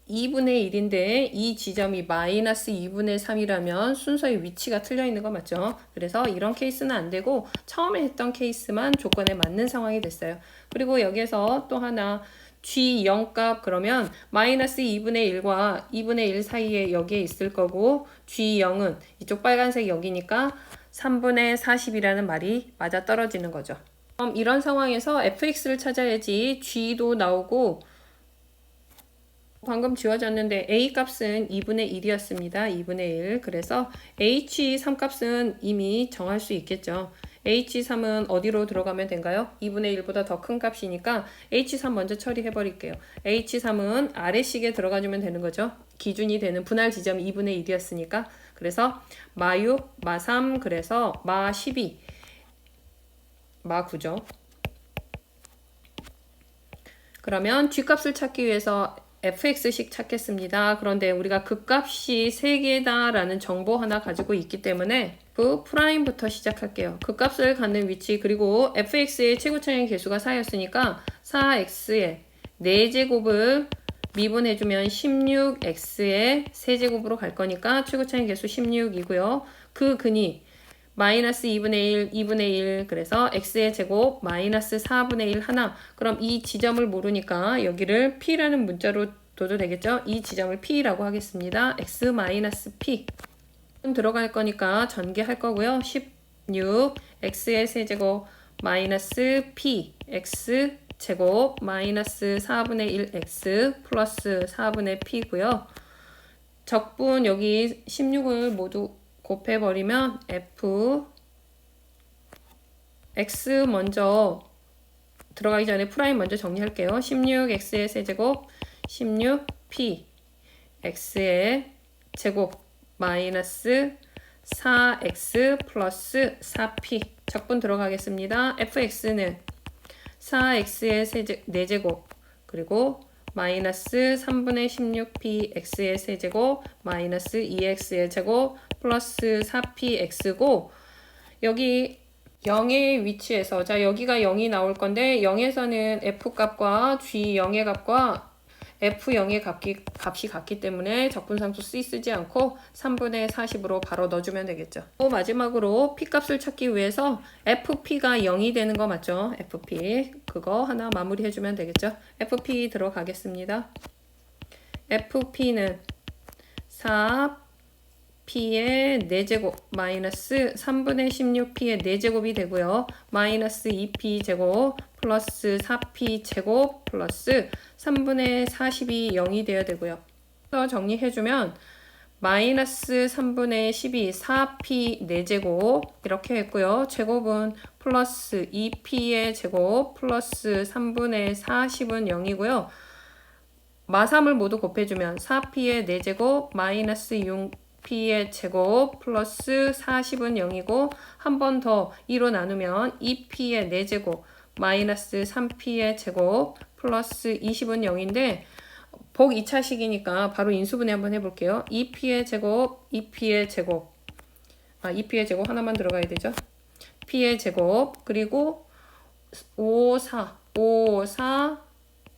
2분의 1인데 이 지점이 마이너스 2분의 3이라면 순서의 위치가 틀려 있는 거 맞죠? 그래서 이런 케이스는 안 되고 처음에 했던 케이스만 조건에 맞는 상황이 됐어요. 그리고 여기에서 또 하나 G0 값 그러면 마이너스 2분의 1과 2분의 1 사이에 여기에 있을 거고 G0은 이쪽 빨간색 여기니까 3분의 40이라는 말이 맞아 떨어지는 거죠. 그럼 이런 상황에서 fx를 찾아야지 g도 나오고 방금 지워졌는데 a 값은 2분의 1이었습니다. 2분의 1. 그래서 h3 값은 이미 정할 수 있겠죠. h3은 어디로 들어가면 된가요? 2분의 1보다 더 큰 값이니까 h3 먼저 처리해 버릴게요. h3은 아래식에 들어가주면 되는 거죠. 기준이 되는 분할 지점 2분의 1이었으니까. 그래서 마6, 마3, 그래서 마12, 마9죠. 그러면 g값을 찾기 위해서 fx식 찾겠습니다. 그런데 우리가 그 값이 3개다 라는 정보 하나 가지고 있기 때문에 그 프라임부터 시작할게요. 그 값을 갖는 위치 그리고 fx의 최고차의 개수가 4였으니까 4x의 4제곱을 미분해주면 16x의 세제곱으로 갈 거니까 최고차의 개수 16이고요. 그 근이 마이너스 2분의 1, 2분의 1, 그래서 x의 제곱 마이너스 4분의 1 하나. 그럼 이 지점을 모르니까 여기를 p라는 문자로 둬도 되겠죠? 이 지점을 p라고 하겠습니다. x 마이너스 p. 들어갈 거니까 전개할 거고요. 16, x의 세제곱 마이너스 p, x 제곱 마이너스 4분의 1 x 플러스 4분의 p고요. 적분 여기 16을 모두 곱해버리면 f x 먼저 들어가기 전에 프라임 먼저 정리할게요. 16x의 세제곱 16p x의 제곱 마이너스 4x 플러스 4p 적분 들어가겠습니다. fx는 4x의 4제곱 그리고 마이너스 3분의 16p x의 세제곱 마이너스 2x의 제곱 플러스 4px고 여기 0의 위치에서 자 여기가 0이 나올 건데 0에서는 f값과 g0의 값과 f0의 값이 같기 때문에 적분상수 C 쓰지 않고 3분의 40으로 바로 넣어주면 되겠죠. 또 마지막으로 p값을 찾기 위해서 fp가 0이 되는 거 맞죠? fp 그거 하나 마무리 해주면 되겠죠. fp 들어가겠습니다. fp는 4p의 4제곱 마이너스 3분의 16p의 4제곱이 되고요. 마이너스 2p 제곱 플러스 4p 제곱 플러스 3분의 40이 0이 되어야 되고요. 그래서 정리해주면 마이너스 3분의 12 4p 4제곱 이렇게 했고요. 제곱은 플러스 2p의 제곱 플러스 3분의 40은 0이고요. 마3을 모두 곱해주면 4p의 4제곱 마이너스 6p의 제곱 플러스 40은 0이고 한 번 더 2로 나누면 2p의 4제곱 마이너스 3p의 제곱 플러스 20은 0인데 복 2차식이니까 바로 인수분해 한번 해볼게요. 2p의 제곱, 2p의 제곱 2p의 제곱 하나만 들어가야 되죠. p의 제곱 그리고 5, 4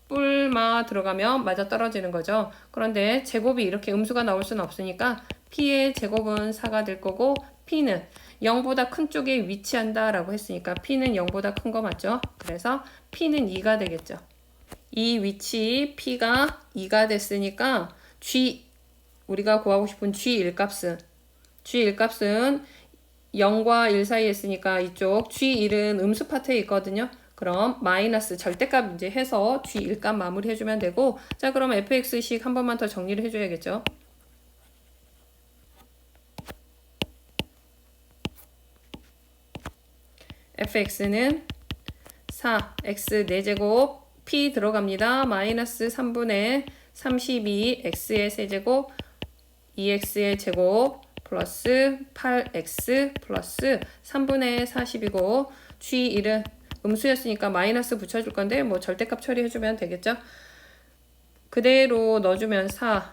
뿔마 들어가면 맞아 떨어지는 거죠. 그런데 제곱이 이렇게 음수가 나올 수는 없으니까 p의 제곱은 4가 될 거고 p는 0보다 큰 쪽에 위치한다 라고 했으니까 p는 0보다 큰 거 맞죠? 그래서 p는 2가 되겠죠. 이 위치 p가 2가 됐으니까 우리가 구하고 싶은 g1값은 0과 1 사이에 있으니까 이쪽 g1은 음수 파트에 있거든요. 그럼 마이너스 절대값 이제 해서 g1값 마무리 해주면 되고 자 그럼 fx식 한 번만 더 정리를 해줘야겠죠. fx는 4x 4제곱 p 들어갑니다. 마이너스 3분의 32 x의 세제곱 2x의 제곱 플러스 8x 플러스 3분의 40이고 g1은 음수였으니까 마이너스 붙여줄 건데 뭐 절대값 처리해주면 되겠죠. 그대로 넣어주면 4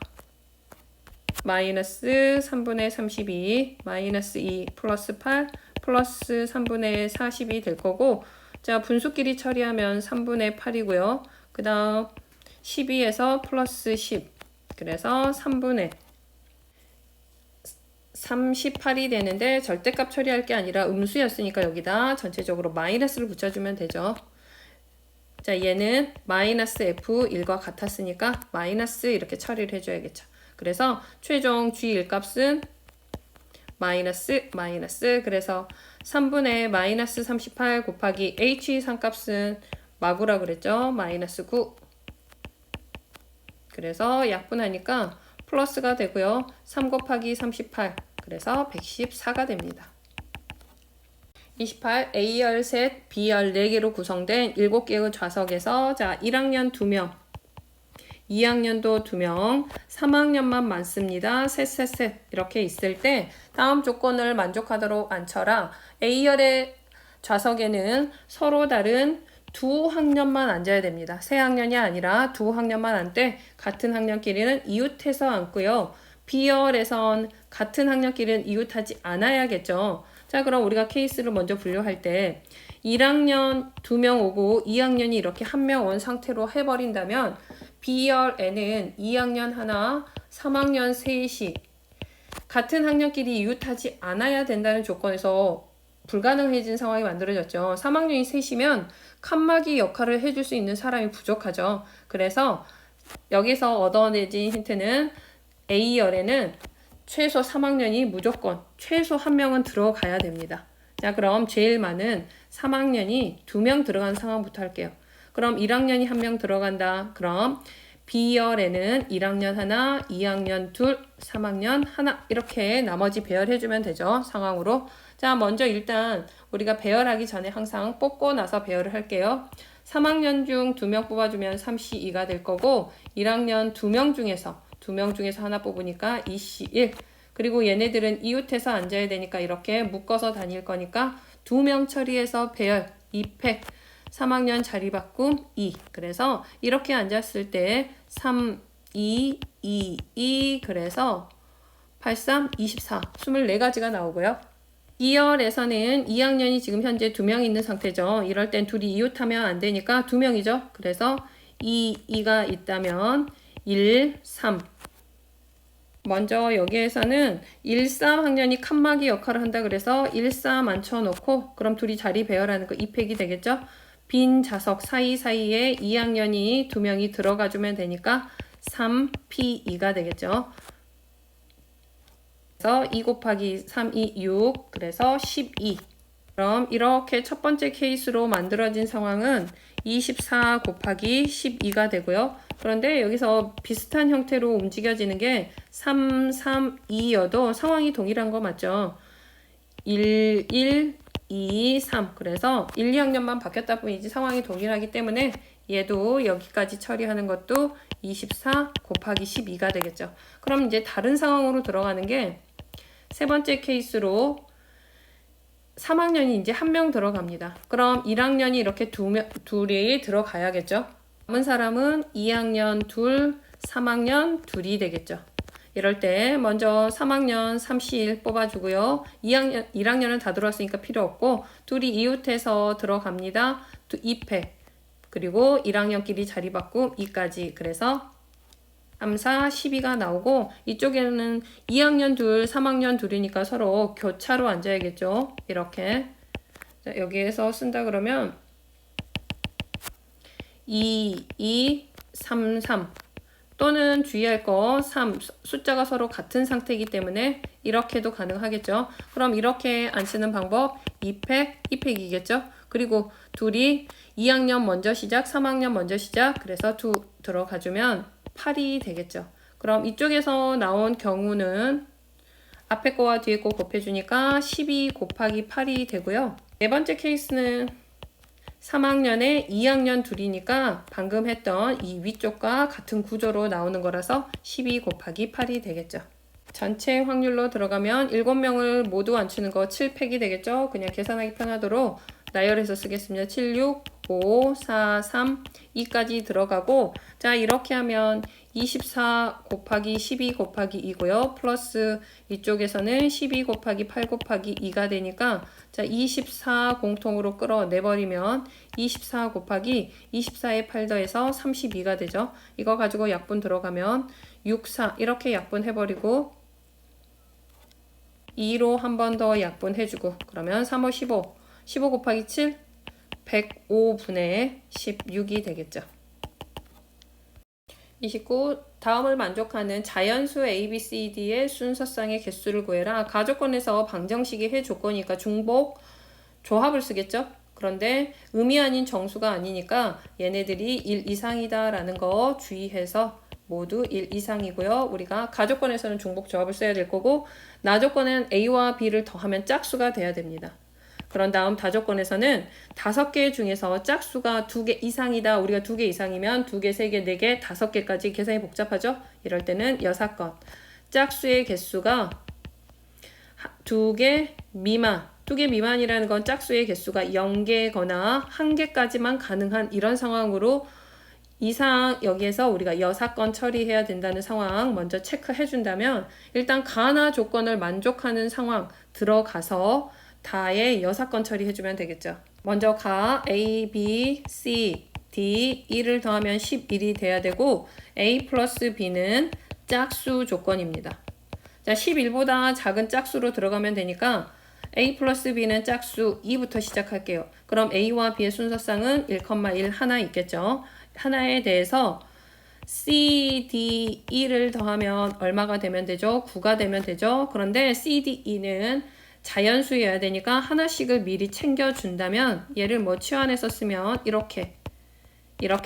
마이너스 3분의 32 마이너스 2 플러스 8 플러스 3분의 40이 될 거고 자 분수끼리 처리하면 3분의 8이고요. 그 다음 12에서 플러스 10 그래서 3분의 38이 되는데 절대값 처리할 게 아니라 음수였으니까 여기다 전체적으로 마이너스를 붙여주면 되죠. 자 얘는 마이너스 f1과 같았으니까 마이너스 이렇게 처리를 해줘야겠죠. 그래서 최종 g1 값은 마이너스 그래서 3분의 마이너스 38 곱하기 h3 값은 마구라 그랬죠. 마이너스 9 그래서 약분하니까 플러스가 되고요. 3 곱하기 38 그래서 114가 됩니다. 28 A열 셋, B열 4개로 구성된 7개의 좌석에서 자 1학년 2명 2학년도 2명, 3학년만 많습니다. 셋 이렇게 있을 때 다음 조건을 만족하도록 앉혀라. A열의 좌석에는 서로 다른 두 학년만 앉아야 됩니다. 세 학년이 아니라 두 학년만 앉되 같은 학년끼리는 이웃해서 앉고요. B열에선 같은 학년끼리는 이웃하지 않아야겠죠. 자 그럼 우리가 케이스를 먼저 분류할 때 1학년 2명 오고 2학년이 이렇게 1명 온 상태로 해버린다면 B열 N은 2학년 하나, 3학년 셋이 같은 학년끼리 이웃하지 않아야 된다는 조건에서 불가능해진 상황이 만들어졌죠. 3학년이 셋이면 칸막이 역할을 해줄 수 있는 사람이 부족하죠. 그래서 여기서 얻어내진 힌트는 A열에는 최소 3학년이 무조건 최소 한 명은 들어가야 됩니다. 자, 그럼 제일 많은 3학년이 2명 들어간 상황부터 할게요. 그럼 1학년이 1명 들어간다. 그럼 B열에는 1학년 하나, 2학년 둘, 3학년 하나 이렇게 나머지 배열해주면 되죠. 상황으로. 자, 먼저 일단 우리가 배열하기 전에 항상 뽑고 나서 배열을 할게요. 3학년 중 2명 뽑아주면 3C2가 될 거고 1학년 2명 중에서 하나 뽑으니까 2C1. 그리고 얘네들은 이웃해서 앉아야 되니까 이렇게 묶어서 다닐 거니까 2명 처리해서 배열 2팩. 3학년 자리 바꿈 2. 그래서 이렇게 앉았을 때 3, 2, 2, 2 그래서 83, 24, 24가지가 나오고요. 2열에서는 2학년이 지금 현재 2명 있는 상태죠. 이럴 땐 둘이 이웃하면 안 되니까 2명이죠. 그래서 2, 2가 있다면 1, 3. 먼저 여기에서는 1, 3학년이 칸막이 역할을 한다 그래서 1, 3 앉혀놓고 그럼 둘이 자리 배열하는 거 2팩이 되겠죠. 빈 좌석 사이사이에 2학년이 2명이 들어가주면 되니까 3P2가 되겠죠. 그래서 2 곱하기 3, 2, 6 그래서 12. 그럼 이렇게 첫 번째 케이스로 만들어진 상황은 24 곱하기 12가 되고요. 그런데 여기서 비슷한 형태로 움직여지는 게 3, 3, 2여도 상황이 동일한 거 맞죠? 1, 1, 2, 3. 그래서 1, 2학년만 바뀌었다 뿐이지 상황이 동일하기 때문에 얘도 여기까지 처리하는 것도 24 곱하기 12가 되겠죠. 그럼 이제 다른 상황으로 들어가는 게 세 번째 케이스로 3학년이 이제 1명 들어갑니다. 그럼 1학년이 이렇게 둘이 들어가야겠죠. 남은 사람은 2학년 둘, 3학년 둘이 되겠죠. 이럴 때 먼저 3학년 3C1 뽑아주고요. 1학년은 다 들어왔으니까 필요 없고 둘이 이웃해서 들어갑니다. 2팩. 그리고 1학년끼리 자리 바꿈 2까지. 그래서 3, 4, 12가 나오고 이쪽에는 2학년 둘, 3학년 둘이니까 서로 교차로 앉아야겠죠. 이렇게. 자, 여기에서 쓴다 그러면 2, 2, 3, 3 또는 주의할 거 3, 숫자가 서로 같은 상태이기 때문에 이렇게도 가능하겠죠. 그럼 이렇게 안 쓰는 방법 2팩, 2팩이겠죠. 그리고 둘이 2학년 먼저 시작, 3학년 먼저 시작 그래서 2 들어가주면 8이 되겠죠. 그럼 이쪽에서 나온 경우는 앞에 거와 뒤에 거 곱해주니까 12 곱하기 8이 되고요. 네 번째 케이스는 3학년에 2학년 둘이니까 방금 했던 이 위쪽과 같은 구조로 나오는 거라서 12 곱하기 8이 되겠죠. 전체 확률로 들어가면 7명을 모두 앉히는 거 7팩이 되겠죠. 그냥 계산하기 편하도록 나열해서 쓰겠습니다. 7, 6, 5, 4, 3, 2까지 들어가고 자 이렇게 하면 24 곱하기 12 곱하기 2고요. 플러스 이쪽에서는 12 곱하기 8 곱하기 2가 되니까 자 24 공통으로 끌어내버리면 24 곱하기 24에 8 더해서 32가 되죠. 이거 가지고 약분 들어가면 6, 4 이렇게 약분해버리고 2로 한 번 더 약분해주고 그러면 3, 5, 15 15 곱하기 7 105분의 16이 되겠죠. 29. 다음을 만족하는 자연수 A, B, C, D의 순서상의 개수를 구해라. 가조건에서 방정식이 해 조건이니까 중복 조합을 쓰겠죠. 그런데 음이 아닌 정수가 아니니까 얘네들이 1 이상이다 라는 거 주의해서 모두 1 이상이고요. 우리가 가조건에서는 중복 조합을 써야 될 거고 나조건은 A와 B를 더하면 짝수가 돼야 됩니다. 그런 다음 다조건에서는 5개 중에서 짝수가 2개 이상이다. 우리가 2개 이상이면 2개, 3개, 4개, 5개까지 계산이 복잡하죠. 이럴 때는 6건. 짝수의 개수가 2개 미만. 2개 미만이라는 건 짝수의 개수가 0개거나 1개까지만 가능한 이런 상황으로 이상 여기에서 우리가 6건 처리해야 된다는 상황 먼저 체크해 준다면 일단 가나 조건을 만족하는 상황 들어가서 다의 6건 처리해주면 되겠죠. 먼저 가 A, B, C D 1을 더하면 11이 돼야 되고 A 플러스 B는 짝수 조건입니다. 자, 11보다 작은 짝수로 들어가면 되니까 A 플러스 B는 짝수 2부터 시작할게요. 그럼 A와 B의 순서상은 1,1 하나 있겠죠. 하나에 대해서 C, D, E를 더하면 얼마가 되면 되죠? 9가 되면 되죠. 그런데 C, D, E는 자연수여야 되니까 하나씩을 미리 챙겨준다면 얘를 뭐 치환해서 쓰면 이렇게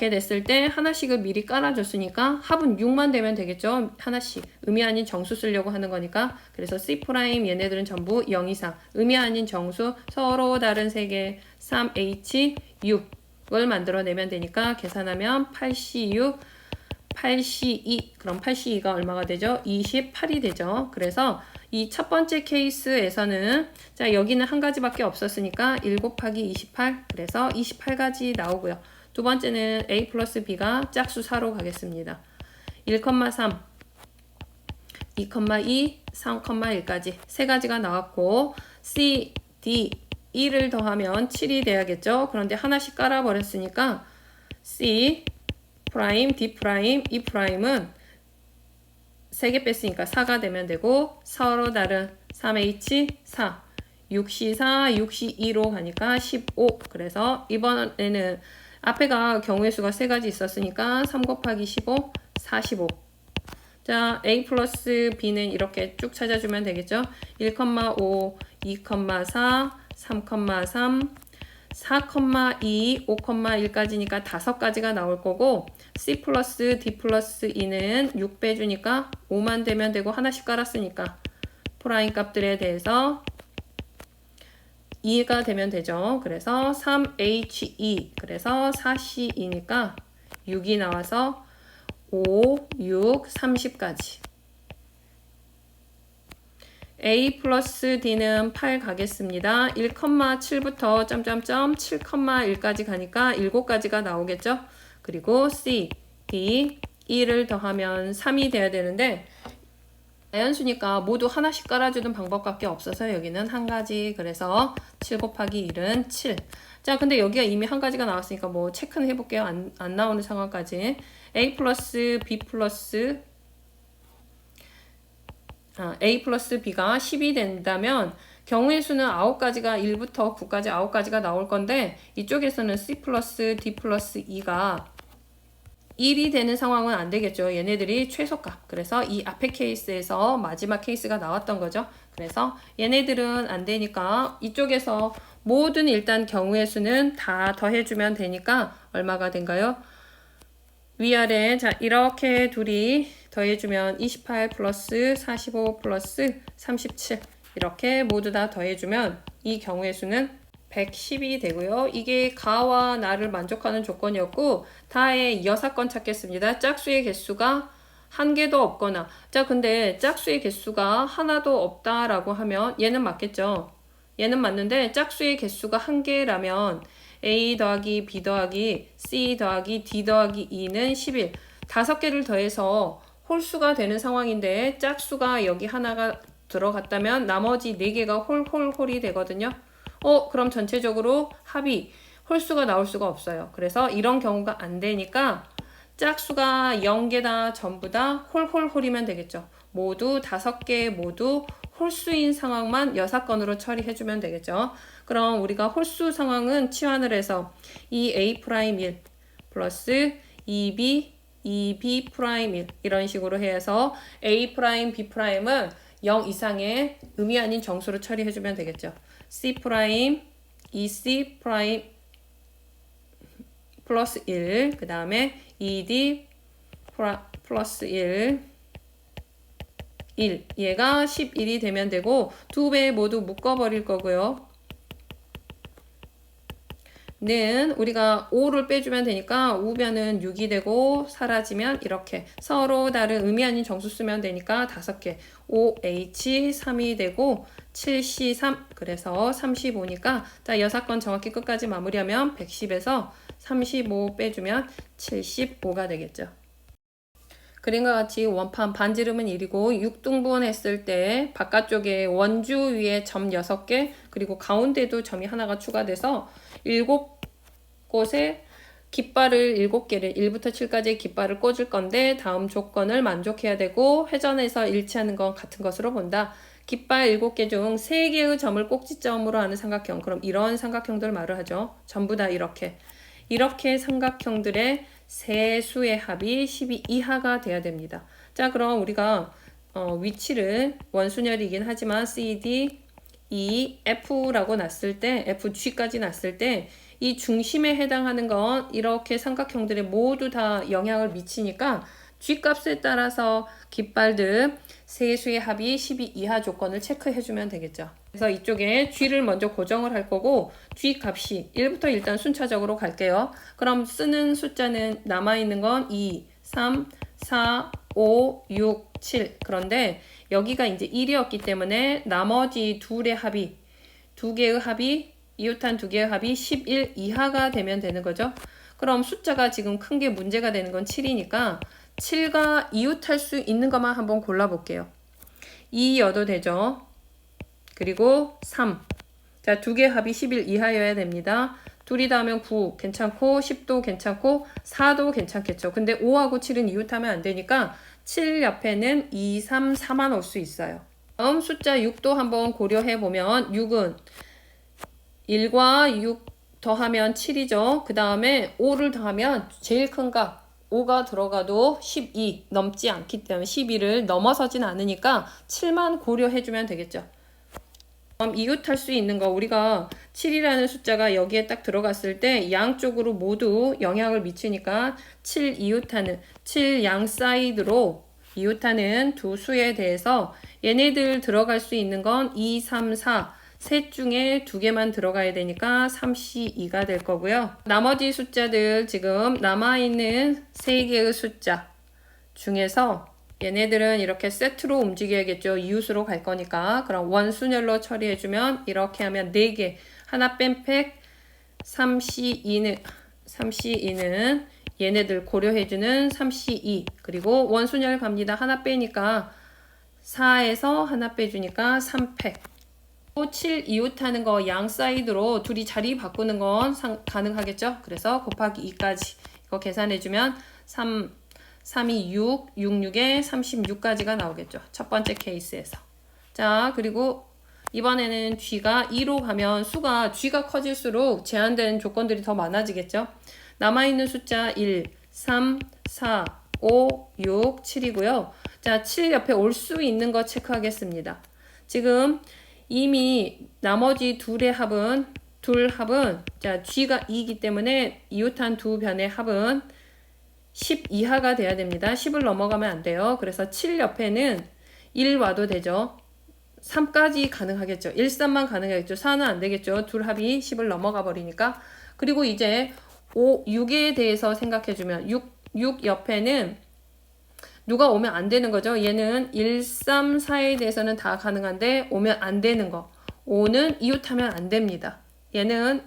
됐을 때 하나씩을 미리 깔아줬으니까 합은 6만 되면 되겠죠. 하나씩 의미 아닌 정수 쓰려고 하는 거니까. 그래서 C' 얘네들은 전부 0 이상 의미 아닌 정수 서로 다른 3개 3H 6을 만들어내면 되니까 계산하면 8C6 8C2 그럼 8C2가 얼마가 되죠? 28이 되죠. 그래서 이 첫 번째 케이스에서는 자 여기는 한 가지밖에 없었으니까 1 곱하기 28 그래서 28가지 나오고요. 두 번째는 A 플러스 B가 짝수 4로 가겠습니다. 1,3 2,2 3,1까지 세 가지가 나왔고 C, D, E를 더하면 7이 돼야겠죠. 그런데 하나씩 깔아버렸으니까 C 프라임, D 프라임, E 프라임은 3개 뺐으니까 4가 되면 되고 서로 다른 3H 4 6C4, 6C2로 가니까 15 그래서 이번에는 앞에가 경우의 수가 3가지 있었으니까 3 곱하기 15 45 자 A 플러스 B는 이렇게 쭉 찾아주면 되겠죠. 1,5 2,4 3,3 4,2 5,1까지니까 5가지가 나올 거고 C 플러스 D 플러스 E는 6 빼주니까 5만 되면 되고 하나씩 깔았으니까 프라임 값들에 대해서 2가 되면 되죠. 그래서 3H2 그래서 4C2니까 6이 나와서 5, 6, 30까지 A 플러스 D는 8 가겠습니다. 1,7부터 점점점 7,1까지 가니까 7가지가 나오겠죠. 그리고 C, D, E를 더하면 3이 돼야 되는데 자연수니까 모두 하나씩 깔아주는 방법밖에 없어서 여기는 한 가지 그래서 7 곱하기 1은 7. 자 근데 여기가 이미 한 가지가 나왔으니까 뭐 체크는 해볼게요. 안 나오는 상황까지 A 플러스 B 플러스 A 플러스 B가 10이 된다면 경우의 수는 9가지가 1부터 9까지 9가지가 나올 건데 이쪽에서는 C 플러스 D 플러스 E가 1이 되는 상황은 안 되겠죠. 얘네들이 최소값. 그래서 이 앞에 케이스에서 마지막 케이스가 나왔던 거죠. 그래서 얘네들은 안 되니까 이쪽에서 모든 일단 경우의 수는 다 더해주면 되니까 얼마가 된가요? 위아래 자 이렇게 둘이 더해주면 28 플러스 45 플러스 37 이렇게 모두 다 더해주면 이 경우의 수는 110이 되고요. 이게 가와 나를 만족하는 조건이었고 다의 여사건 찾겠습니다. 짝수의 개수가 한 개도 없거나 자 근데 짝수의 개수가 하나도 없다라고 하면 얘는 맞겠죠. 얘는 맞는데 짝수의 개수가 한 개라면 A 더하기 B 더하기 C 더하기 D 더하기 E는 11 5개를 더해서 홀수가 되는 상황인데 짝수가 여기 하나가 들어갔다면 나머지 4개가 홀이 되거든요. 그럼 전체적으로 합이 홀수가 나올 수가 없어요. 그래서 이런 경우가 안 되니까 짝수가 0개다 전부 다 홀이면 되겠죠. 모두 5개 모두 홀수인 상황만 여사건으로 처리해주면 되겠죠. 그럼 우리가 홀수 상황은 치환을 해서 이 A'1 플러스 2B 이런 식으로 해서 A', B'은 0 이상의 의미 아닌 정수로 처리해주면 되겠죠. C', EC' 플러스 1, 그 다음에 ED 플러스 1, 얘가 11이 되면 되고 2배 모두 묶어버릴 거고요. 는 우리가 5를 빼주면 되니까 5면은 6이 되고 사라지면 이렇게 서로 다른 의미 아닌 정수 쓰면 되니까 5개 5H3이 되고 7C3 그래서 35니까 자 여사건 정확히 끝까지 마무리하면 110에서 35 빼주면 75가 되겠죠. 그림과 같이 원판 반지름은 1이고 6등분 했을 때 바깥쪽에 원주 위에 점 6개 그리고 가운데도 점이 하나가 추가돼서 7곳에 깃발을 7개를 1부터 7까지의 깃발을 꽂을 건데 다음 조건을 만족해야 되고 회전에서 일치하는 건 같은 것으로 본다. 깃발 7개 중 3개의 점을 꼭지점으로 하는 삼각형. 그럼 이런 삼각형들 말을 하죠. 전부 다 이렇게. 이렇게 삼각형들의 세수의 합이 12 이하가 돼야 됩니다. 자, 그럼 우리가 위치를 원순열이긴 하지만 CD, E, F라고 놨을 때, FG까지 놨을 때 이 중심에 해당하는 건 이렇게 삼각형들에 모두 다 영향을 미치니까 G값에 따라서 깃발들 세수의 합이 12 이하 조건을 체크해주면 되겠죠. 그래서 이쪽에 G를 먼저 고정을 할 거고 G 값이 1부터 일단 순차적으로 갈게요. 그럼 쓰는 숫자는 남아있는 건 2, 3, 4, 5, 6, 7. 그런데 여기가 이제 1이었기 때문에 나머지 둘의 합이, 두 개의 합이, 이웃한 두 개의 합이 11 이하가 되면 되는 거죠. 그럼 숫자가 지금 큰 게 문제가 되는 건 7이니까 7과 이웃할 수 있는 것만 한번 골라볼게요. 2여도 되죠. 그리고 3. 자, 두 개 합이 11 이하여야 됩니다. 둘이 다 하면 9 괜찮고 10도 괜찮고 4도 괜찮겠죠. 근데 5하고 7은 이웃하면 안 되니까 7 옆에는 2, 3, 4만 올 수 있어요. 다음 숫자 6도 한번 고려해 보면 6은 1과 6 더하면 7이죠. 그 다음에 5를 더하면 제일 큰 값 5가 들어가도 12 넘지 않기 때문에 12를 넘어서진 않으니까 7만 고려해주면 되겠죠. 그럼 이웃할 수 있는 거 우리가 7이라는 숫자가 여기에 딱 들어갔을 때 양쪽으로 모두 영향을 미치니까 7 이웃하는 7 양 사이드로 이웃하는 두 수에 대해서 얘네들 들어갈 수 있는 건 2, 3, 4 셋 중에 두 개만 들어가야 되니까 32가 될 거고요. 나머지 숫자들 지금 남아있는 세 개의 숫자 중에서 얘네들은 이렇게 세트로 움직여야겠죠. 이웃으로 갈 거니까. 그럼 원순열로 처리해주면 이렇게 하면 4개. 하나 뺀 팩 32는 얘네들 고려해주는 32. 그리고 원순열 갑니다. 하나 빼니까 4에서 하나 빼주니까 3팩. 7 이웃하는 거 양 사이드로 둘이 자리 바꾸는 건 가능하겠죠? 그래서 곱하기 2까지 이거 계산해주면 3이 6, 6에 36까지가 나오겠죠. 첫 번째 케이스에서. 자, 그리고 이번에는 G가 2로 가면 수가 G가 커질수록 제한된 조건들이 더 많아지겠죠. 남아있는 숫자 1, 3, 4, 5, 6, 7이고요. 자, 7 옆에 올 수 있는 거 체크하겠습니다. 지금 이미 나머지 둘 합은 자 G가 2이기 때문에 이웃한 두 변의 합은 10 이하가 돼야 됩니다. 10을 넘어가면 안 돼요. 그래서 7 옆에는 1 와도 되죠. 3까지 가능하겠죠. 1, 3만 가능하겠죠. 4는 안 되겠죠. 둘 합이 10을 넘어가 버리니까. 그리고 이제 5, 6에 대해서 생각해주면 6 옆에는 누가 오면 안 되는 거죠. 얘는 1, 3, 4에 대해서는 다 가능한데 오면 안 되는 거. 5는 이웃하면 안 됩니다. 얘는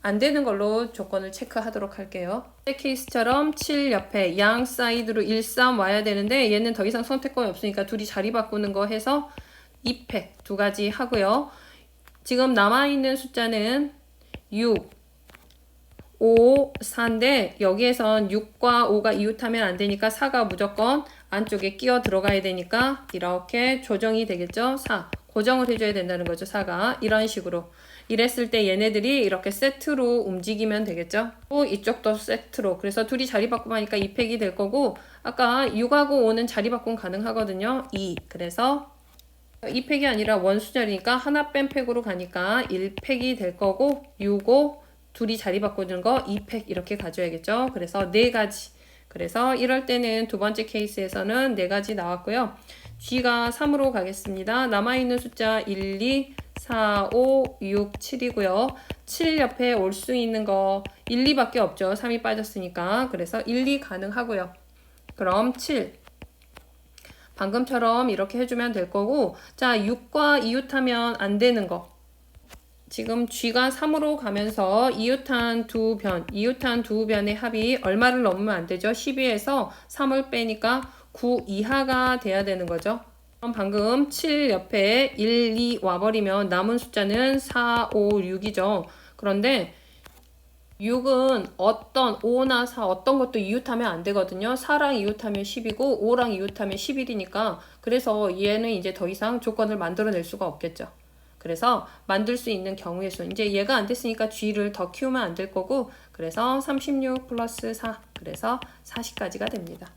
안 되는 걸로 조건을 체크하도록 할게요. 케이스처럼 7 옆에 양 사이드로 1, 3 와야 되는데 얘는 더 이상 선택권이 없으니까 둘이 자리 바꾸는 거 해서 2팩 두 가지 하고요. 지금 남아있는 숫자는 6, 5, 4인데 여기에선 6과 5가 이웃하면 안 되니까 4가 무조건 안쪽에 끼어 들어가야 되니까 이렇게 조정이 되겠죠. 4 고정을 해줘야 된다는 거죠. 4가 이런 식으로 이랬을 때 얘네들이 이렇게 세트로 움직이면 되겠죠. 또 이쪽도 세트로 그래서 둘이 자리 바꾸면 하니까 2팩이 될 거고 아까 6하고 5는 자리 바꿈 가능하거든요. 2 그래서 2팩이 아니라 원수절이니까 하나 뺀 팩으로 가니까 1팩이 될 거고 6, 5 둘이 자리 바꾸는 거 2팩 이렇게 가져야겠죠. 그래서 4가지. 그래서 이럴 때는 두 번째 케이스에서는 4가지 나왔고요. G가 3으로 가겠습니다. 남아있는 숫자 1, 2, 4, 5, 6, 7이고요. 7 옆에 올 수 있는 거 1, 2밖에 없죠. 3이 빠졌으니까. 그래서 1, 2 가능하고요. 그럼 7. 방금처럼 이렇게 해주면 될 거고 자 6과 이웃하면 안 되는 거. 지금 G가 3으로 가면서 이웃한 두 변의 합이 얼마를 넘으면 안 되죠? 12에서 3을 빼니까 9 이하가 돼야 되는 거죠. 그럼 방금 7 옆에 1, 2 와버리면 남은 숫자는 4, 5, 6이죠. 그런데 6은 어떤 5나 4 어떤 것도 이웃하면 안 되거든요. 4랑 이웃하면 10이고 5랑 이웃하면 11이니까 그래서 얘는 이제 더 이상 조건을 만들어낼 수가 없겠죠. 그래서 만들 수 있는 경우의 수 이제 얘가 안 됐으니까 G를 더 키우면 안 될 거고 그래서 36 플러스 4 그래서 40까지가 됩니다.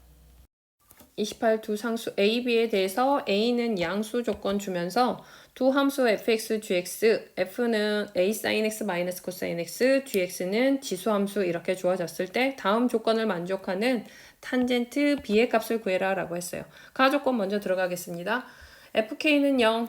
28 두 상수 A, B에 대해서 A는 양수 조건 주면서 두 함수 fx, gx, f는 a sin x 마이너스 코사인 x, gx는 지수함수 이렇게 주어졌을 때 다음 조건을 만족하는 탄젠트 b의 값을 구해라 라고 했어요. 가조건 먼저 들어가겠습니다. fk는 0,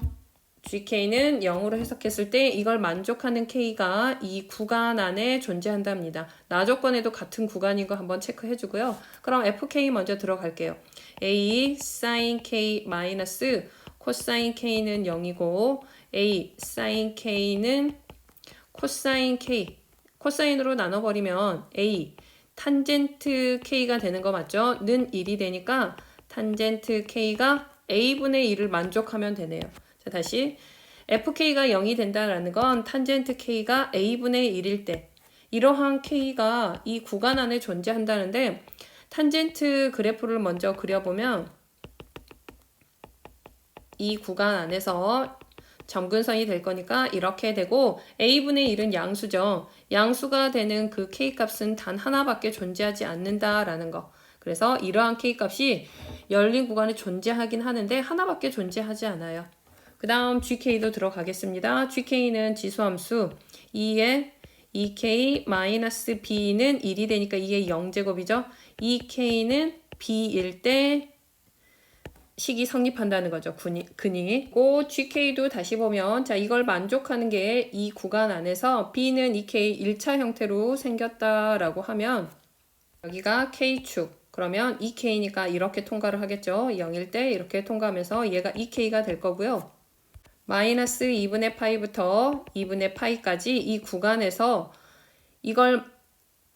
gk는 0으로 해석했을 때 이걸 만족하는 k가 이 구간 안에 존재한답니다. 나조건에도 같은 구간인 거 한번 체크해 주고요. 그럼 fk 먼저 들어갈게요. a sin k 마이너스 코사인 k는 0이고 a sin k는 코사인 k 코사인으로 나눠버리면 a 탄젠트 k가 되는 거 맞죠? 는 1이 되니까 탄젠트 k가 a분의 1을 만족하면 되네요. 자, 다시 fk가 0이 된다는 건 탄젠트 k가 a분의 1일 때 이러한 k가 이 구간 안에 존재한다는데 탄젠트 그래프를 먼저 그려보면 이 구간 안에서 점근선이 될 거니까 이렇게 되고 a분의 1은 양수죠. 양수가 되는 그 k값은 단 하나밖에 존재하지 않는다라는 거. 그래서 이러한 k값이 열린 구간에 존재하긴 하는데 하나밖에 존재하지 않아요. 그 다음 gk도 들어가겠습니다. gk는 지수함수 2에 2k b는 1이 되니까 이게 0제곱이죠. 2k는 b일 때 식이 성립한다는 거죠. 근이. 고 GK도 다시 보면 자 이걸 만족하는 게 이 구간 안에서 B는 2K 1차 형태로 생겼다라고 하면 여기가 K축 그러면 2K니까 이렇게 통과를 하겠죠. 0일 때 이렇게 통과하면서 얘가 2K가 될 거고요. 마이너스 2분의 파이부터 2분의 파이까지 이 구간에서 이걸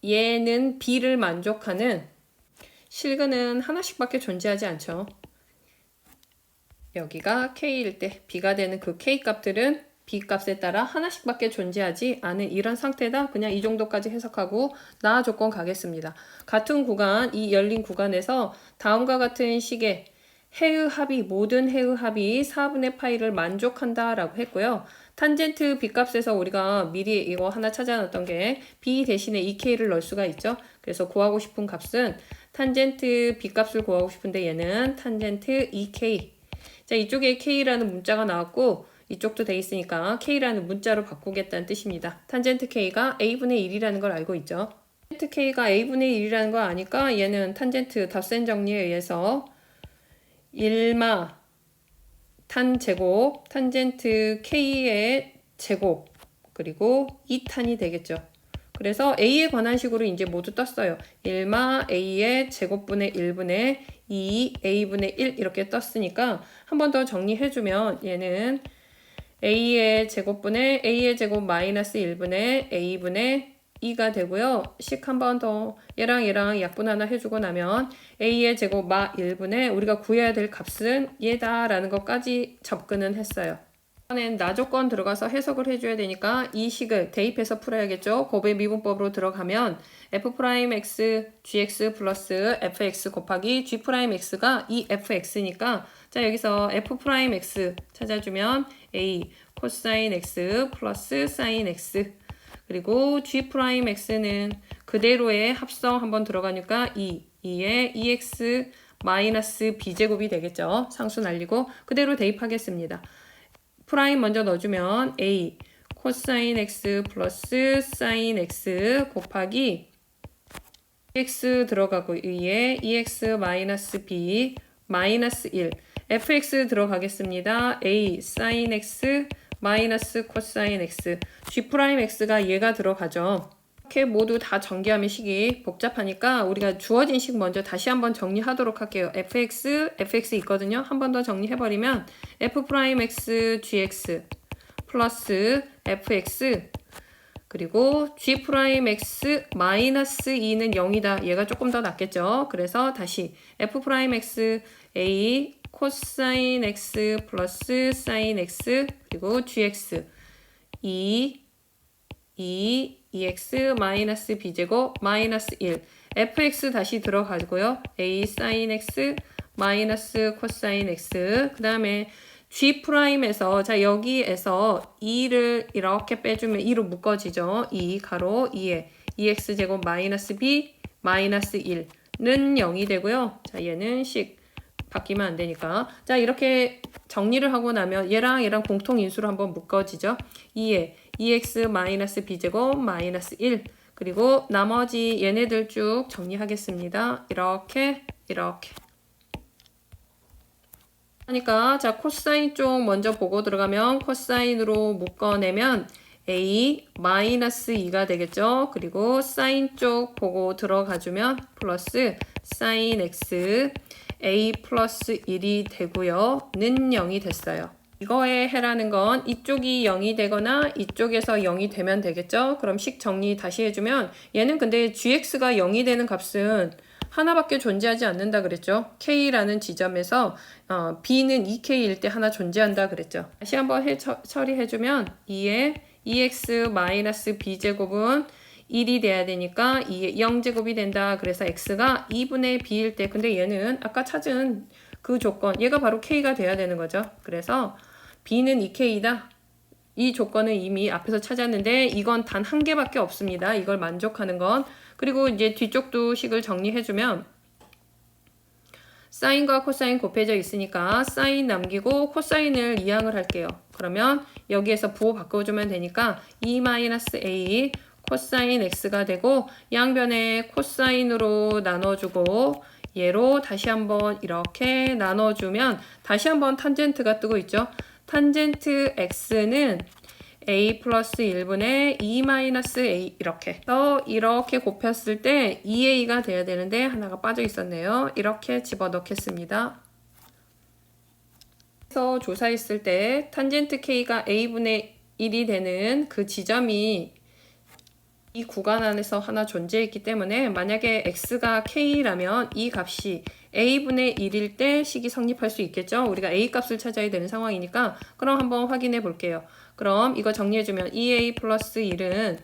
얘는 B를 만족하는 실근은 하나씩밖에 존재하지 않죠. 여기가 K일 때 B가 되는 그 K 값들은 B 값에 따라 하나씩밖에 존재하지 않은 이런 상태다. 그냥 이 정도까지 해석하고 나 조건 가겠습니다. 같은 구간, 이 열린 구간에서 다음과 같은 식의 해의 합이 모든 해의 합이 4분의 파이를 만족한다 라고 했고요. 탄젠트 B 값에서 우리가 미리 이거 하나 찾아놨던 게 B 대신에 2K를 넣을 수가 있죠. 그래서 구하고 싶은 값은 탄젠트 B 값을 구하고 싶은데 얘는 탄젠트 2K 자, 이쪽에 K라는 문자가 나왔고 이쪽도 돼 있으니까 K라는 문자로 바꾸겠다는 뜻입니다. 탄젠트 K가 A분의 1이라는 걸 알고 있죠. 탄젠트 K가 A분의 1이라는 걸 아니까 얘는 탄젠트 덧셈 정리에 의해서 1마 탄 제곱, 탄젠트 K의 제곱, 그리고 2탄이 되겠죠. 그래서 A에 관한 식으로 이제 모두 떴어요. 1마 A의 제곱분의 1분의 2 A분의 1 이렇게 떴으니까 한 번 더 정리해주면 얘는 A의 제곱분의 A의 제곱 마이너스 1분의 A분의 2가 되고요. 식 한 번 더 얘랑 약분 하나 해주고 나면 A의 제곱 마 1분의 우리가 구해야 될 값은 얘다라는 것까지 접근은 했어요. 이번엔 나조건 들어가서 해석을 해줘야 되니까 이 식을 대입해서 풀어야겠죠. 곱의 미분법으로 들어가면 f'x gx 플러스 fx 곱하기 g'x가 이 fx니까 자 여기서 f'x 찾아주면 a 코사인 x 플러스 사인 x 그리고 g'x는 그대로의 합성 한번 들어가니까 2에 2x 마이너스 b제곱이 되겠죠. 상수 날리고 그대로 대입하겠습니다. 프라임 먼저 넣어주면 a 코사인 x 플러스 사인 x 곱하기 x 들어가고 위에 2x 마이너스 b 마이너스 1 fx 들어가겠습니다. a 사인 x 마이너스 코사인 x g'x가 얘가 들어가죠. 이렇게 모두 다 전개하면 식이 복잡하니까 우리가 주어진 식 먼저 다시 한번 정리하도록 할게요. fx 있거든요. 한 번 더 정리해버리면 f'x gx 플러스 fx 그리고 g'x 마이너스 2는 0이다. 얘가 조금 더 낫겠죠. 그래서 다시 f'x a 코사인 x 플러스 사인 x 그리고 gx 2 2x 마이너스 b제곱 마이너스 1 fx 다시 들어가고요. a sin x 마이너스 코사인 x 그 다음에 G'에서 자 여기에서 2를 이렇게 빼주면 2로 묶어지죠. 2 가로 2에 2x제곱 마이너스 b 마이너스 1는 0이 되고요. 자 얘는 식 바뀌면 안 되니까 자 이렇게 정리를 하고 나면 얘랑 얘랑 공통인수로 한번 묶어지죠. 2에 2x 마이너스 b제곱 마이너스 1 그리고 나머지 얘네들 쭉 정리하겠습니다. 이렇게 하니까 자 코사인 쪽 먼저 보고 들어가면 코사인으로 묶어내면 a 마이너스 2가 되겠죠. 그리고 사인 쪽 보고 들어가주면 플러스 사인 x a 플러스 1이 되고요. 는 0이 됐어요. 이거에 해라는 건 이쪽이 0이 되거나 이쪽에서 0이 되면 되겠죠. 그럼 식 정리 다시 해주면 얘는 근데 gx가 0이 되는 값은 하나밖에 존재하지 않는다 그랬죠. K라는 지점에서 B는 2K일 때 하나 존재한다 그랬죠. 다시 한번 처리해주면 2에 2x 마이너스 B제곱은 1이 돼야 되니까 2의 0제곱이 된다. 그래서 X가 2분의 B일 때 근데 얘는 아까 찾은 그 조건 얘가 바로 K가 돼야 되는 거죠. 그래서 B는 2K이다. 이 조건은 이미 앞에서 찾았는데 이건 단 한 개밖에 없습니다. 이걸 만족하는 건. 그리고 이제 뒤쪽도 식을 정리해주면 사인과 코사인 곱해져 있으니까 사인 남기고 코사인을 이항을 할게요. 그러면 여기에서 부호 바꿔주면 되니까 2-a 코사인 x가 되고 양변에 코사인으로 나눠주고 얘로 다시 한번 이렇게 나눠주면 다시 한번 탄젠트가 뜨고 있죠. 탄젠트 x는 a 플러스 1분의 2-a 이렇게 곱혔을 때 2a가 돼야 되는데 하나가 빠져 있었네요. 이렇게 집어넣겠습니다. 그래서 조사했을 때 탄젠트 k가 a분의 1이 되는 그 지점이 이 구간 안에서 하나 존재했기 때문에 만약에 x가 k라면 이 값이 a분의 1일 때 식이 성립할 수 있겠죠. 우리가 a 값을 찾아야 되는 상황이니까 그럼 한번 확인해 볼게요. 그럼 이거 정리해주면 2a 플러스 1은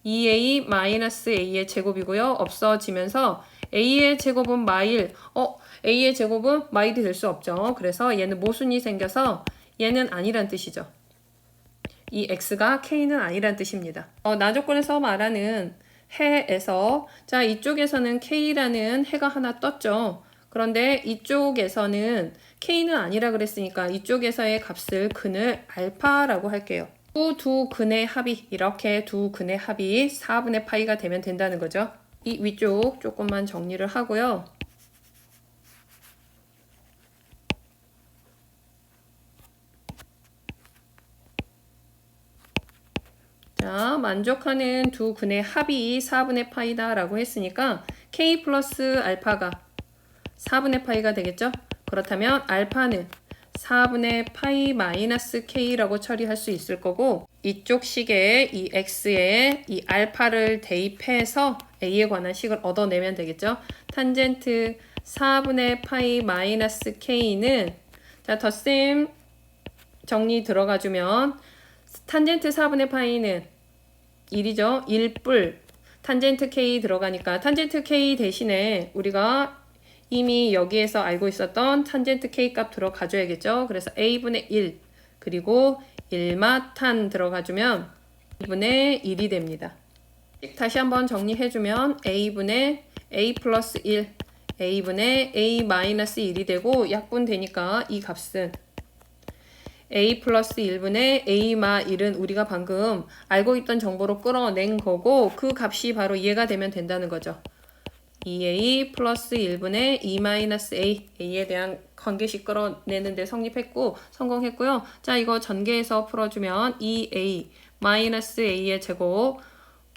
2a 마이너스 a의 제곱이고요. 없어지면서 a의 제곱은 마일 a의 제곱은 마일이 될 수 없죠. 그래서 얘는 모순이 생겨서 얘는 아니란 뜻이죠. 이 x가 k는 아니란 뜻입니다. 나조건에서 말하는 해에서 자 이쪽에서는 k라는 해가 하나 떴죠. 그런데 이쪽에서는 k는 아니라 그랬으니까 이쪽에서의 값을 근을 알파라고 할게요. 두 근의 합이 이렇게 두 근의 합이 4분의 파이가 되면 된다는 거죠. 이 위쪽 조금만 정리를 하고요. 자, 만족하는 두 근의 합이 4분의 파이다 라고 했으니까 k 플러스 알파가 4분의 파이가 되겠죠? 그렇다면 알파는 4분의 파이 마이너스 k라고 처리할 수 있을 거고 이쪽 식에 이 x에 이 알파를 대입해서 a에 관한 식을 얻어내면 되겠죠? 탄젠트 4분의 파이 마이너스 k는 자, 덧셈 정리 들어가주면 탄젠트 4분의 파이는 1이죠. 1뿔 탄젠트 k 들어가니까 탄젠트 k 대신에 우리가 이미 여기에서 알고 있었던 탄젠트 k 값 들어가줘야겠죠. 그래서 a분의 1 그리고 1마탄 들어가주면 2분의 1이 됩니다. 다시 한번 정리해주면 a분의 a 플러스 1 a분의 a 마이너스 1이 되고 약분되니까 이 값은 a 플러스 1분의 a 마 1은 우리가 방금 알고 있던 정보로 끌어낸 거고 그 값이 바로 이해가 되면 된다는 거죠. 2a 플러스 1분의 2 마이너스 a에 대한 관계식 끌어내는데 성립했고 성공했고요. 자 이거 전개해서 풀어주면 2a 마이너스 a의 제곱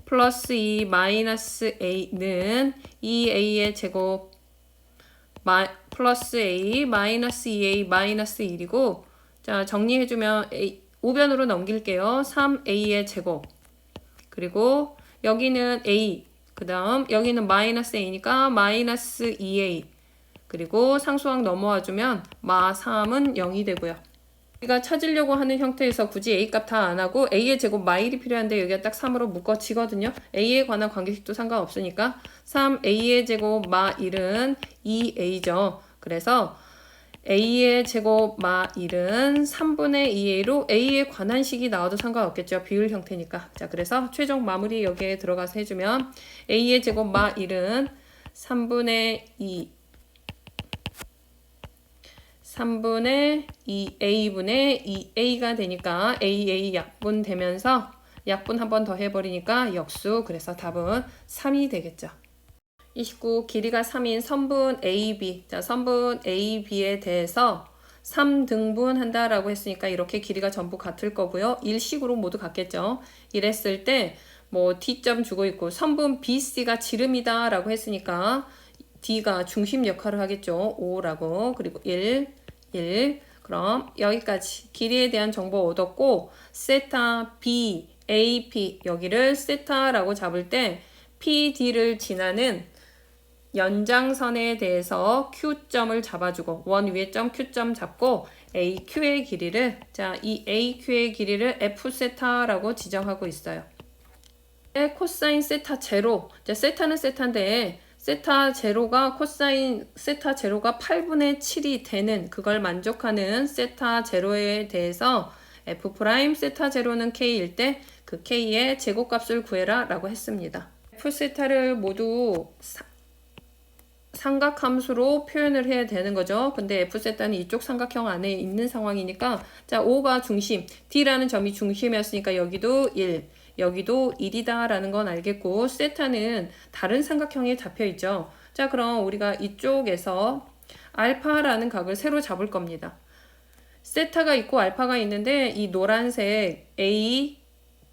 플러스 2 마이너스 a는 2a의 제곱 플러스 a 마이너스 2a 마이너스 1이고 자 정리해주면 우변으로 넘길게요. 3a의 제곱 그리고 여기는 a 그 다음 여기는 마이너스 a니까 마이너스 2a 그리고 상수항 넘어와주면 마 3은 0이 되고요. 우리가 찾으려고 하는 형태에서 굳이 a 값 다 안 하고 a의 제곱 마일이 필요한데 여기가 딱 3으로 묶어지거든요. a에 관한 관계식도 상관없으니까 3a의 제곱 마일은 2a죠. 그래서 a의 제곱 마 1은 3분의 2a로 a에 관한 식이 나와도 상관없겠죠. 비율 형태니까. 자, 그래서 최종 마무리 여기에 들어가서 해주면 a의 제곱 마 1은 3분의 2a분의 2a가 되니까 aa 약분되면서 약분 한 번 더 해버리니까 역수. 그래서 답은 3이 되겠죠. 29. 길이가 3인 선분 AB. 자, 선분 AB에 대해서 3등분 한다라고 했으니까 이렇게 길이가 전부 같을 거고요. 일식으로 모두 같겠죠. 이랬을 때 뭐 D점 주고 있고 선분 BC가 지름이다 라고 했으니까 D가 중심 역할을 하겠죠. 5라고. 그리고 1. 그럼 여기까지 길이에 대한 정보 얻었고 세타 B, AP 여기를 세타라고 잡을 때 PD를 지나는 연장선에 대해서 Q점을 잡아주고 원 위에 점 Q점 잡고 AQ의 길이를 이 AQ의 길이를 F 세타라고 지정하고 있어요. 코사인 세타 제로. 세타는 세타인데 세타 제로가 코사인 세타 제로가 8분의 7이 되는 그걸 만족하는 세타 제로에 대해서 F 프라임 세타 제로는 K일 때 그 K의 제곱값을 구해라 라고 했습니다. F 세타를 모두 삼각함수로 표현을 해야 되는 거죠. 근데 F세타는 이쪽 삼각형 안에 있는 상황이니까 자 5가 중심, D라는 점이 중심이었으니까 여기도 1, 여기도 1이다 라는 건 알겠고 세타는 다른 삼각형에 잡혀 있죠. 자 그럼 우리가 이쪽에서 알파라는 각을 새로 잡을 겁니다. 세타가 있고 알파가 있는데 이 노란색 A,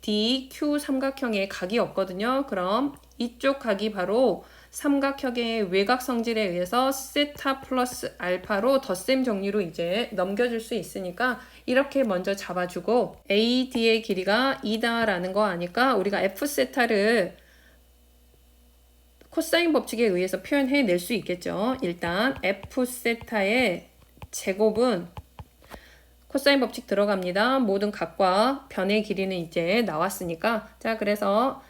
D, Q 삼각형에 각이 없거든요. 그럼 이쪽 각이 바로 삼각형의 외곽 성질에 의해서 세타 플러스 알파로 덧셈 정리로 이제 넘겨줄 수 있으니까 이렇게 먼저 잡아주고 AD의 길이가 2다 라는 거 아니까 우리가 F세타를 코사인 법칙에 의해서 표현해낼 수 있겠죠. 일단 F세타의 제곱은 코사인 법칙 들어갑니다. 모든 각과 변의 길이는 이제 나왔으니까 자 그래서